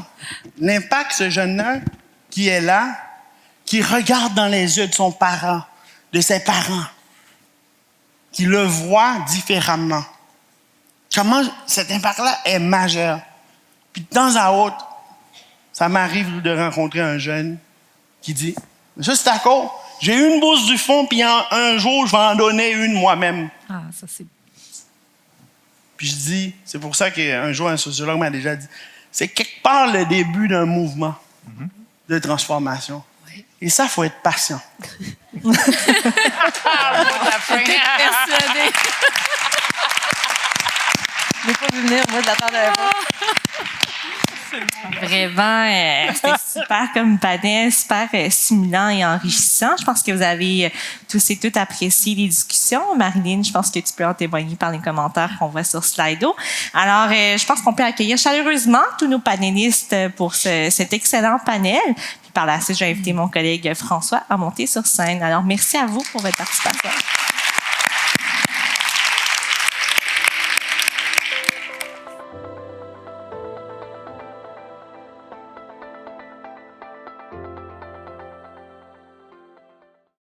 l'impact, ce jeune-là qui est là, qui regarde dans les yeux de son parent, de ses parents, qui le voit différemment. Comment cet impact-là est majeur. Puis de temps à autre, ça m'arrive de rencontrer un jeune qui dit « Monsieur Stacco, j'ai eu une bourse du fond, puis un jour, je vais en donner une moi-même. » Ah, ça c'est... Puis je dis, c'est pour ça qu'un jour, un sociologue m'a déjà dit, c'est quelque part le début d'un mouvement de transformation. Oui. Et ça, il faut être patient. Persuadée. Je n'ai pas vu venir, moi, je l'attendais pas. Vraiment, c'était super comme panel, super stimulant et enrichissant. Je pense que vous avez tous et toutes apprécié les discussions. Marilyn, je pense que tu peux en témoigner par les commentaires qu'on voit sur Slido. Alors, je pense qu'on peut accueillir chaleureusement tous nos panélistes pour cet excellent panel. Puis par la suite, je vais inviter mon collègue François à monter sur scène. Alors, merci à vous pour votre participation.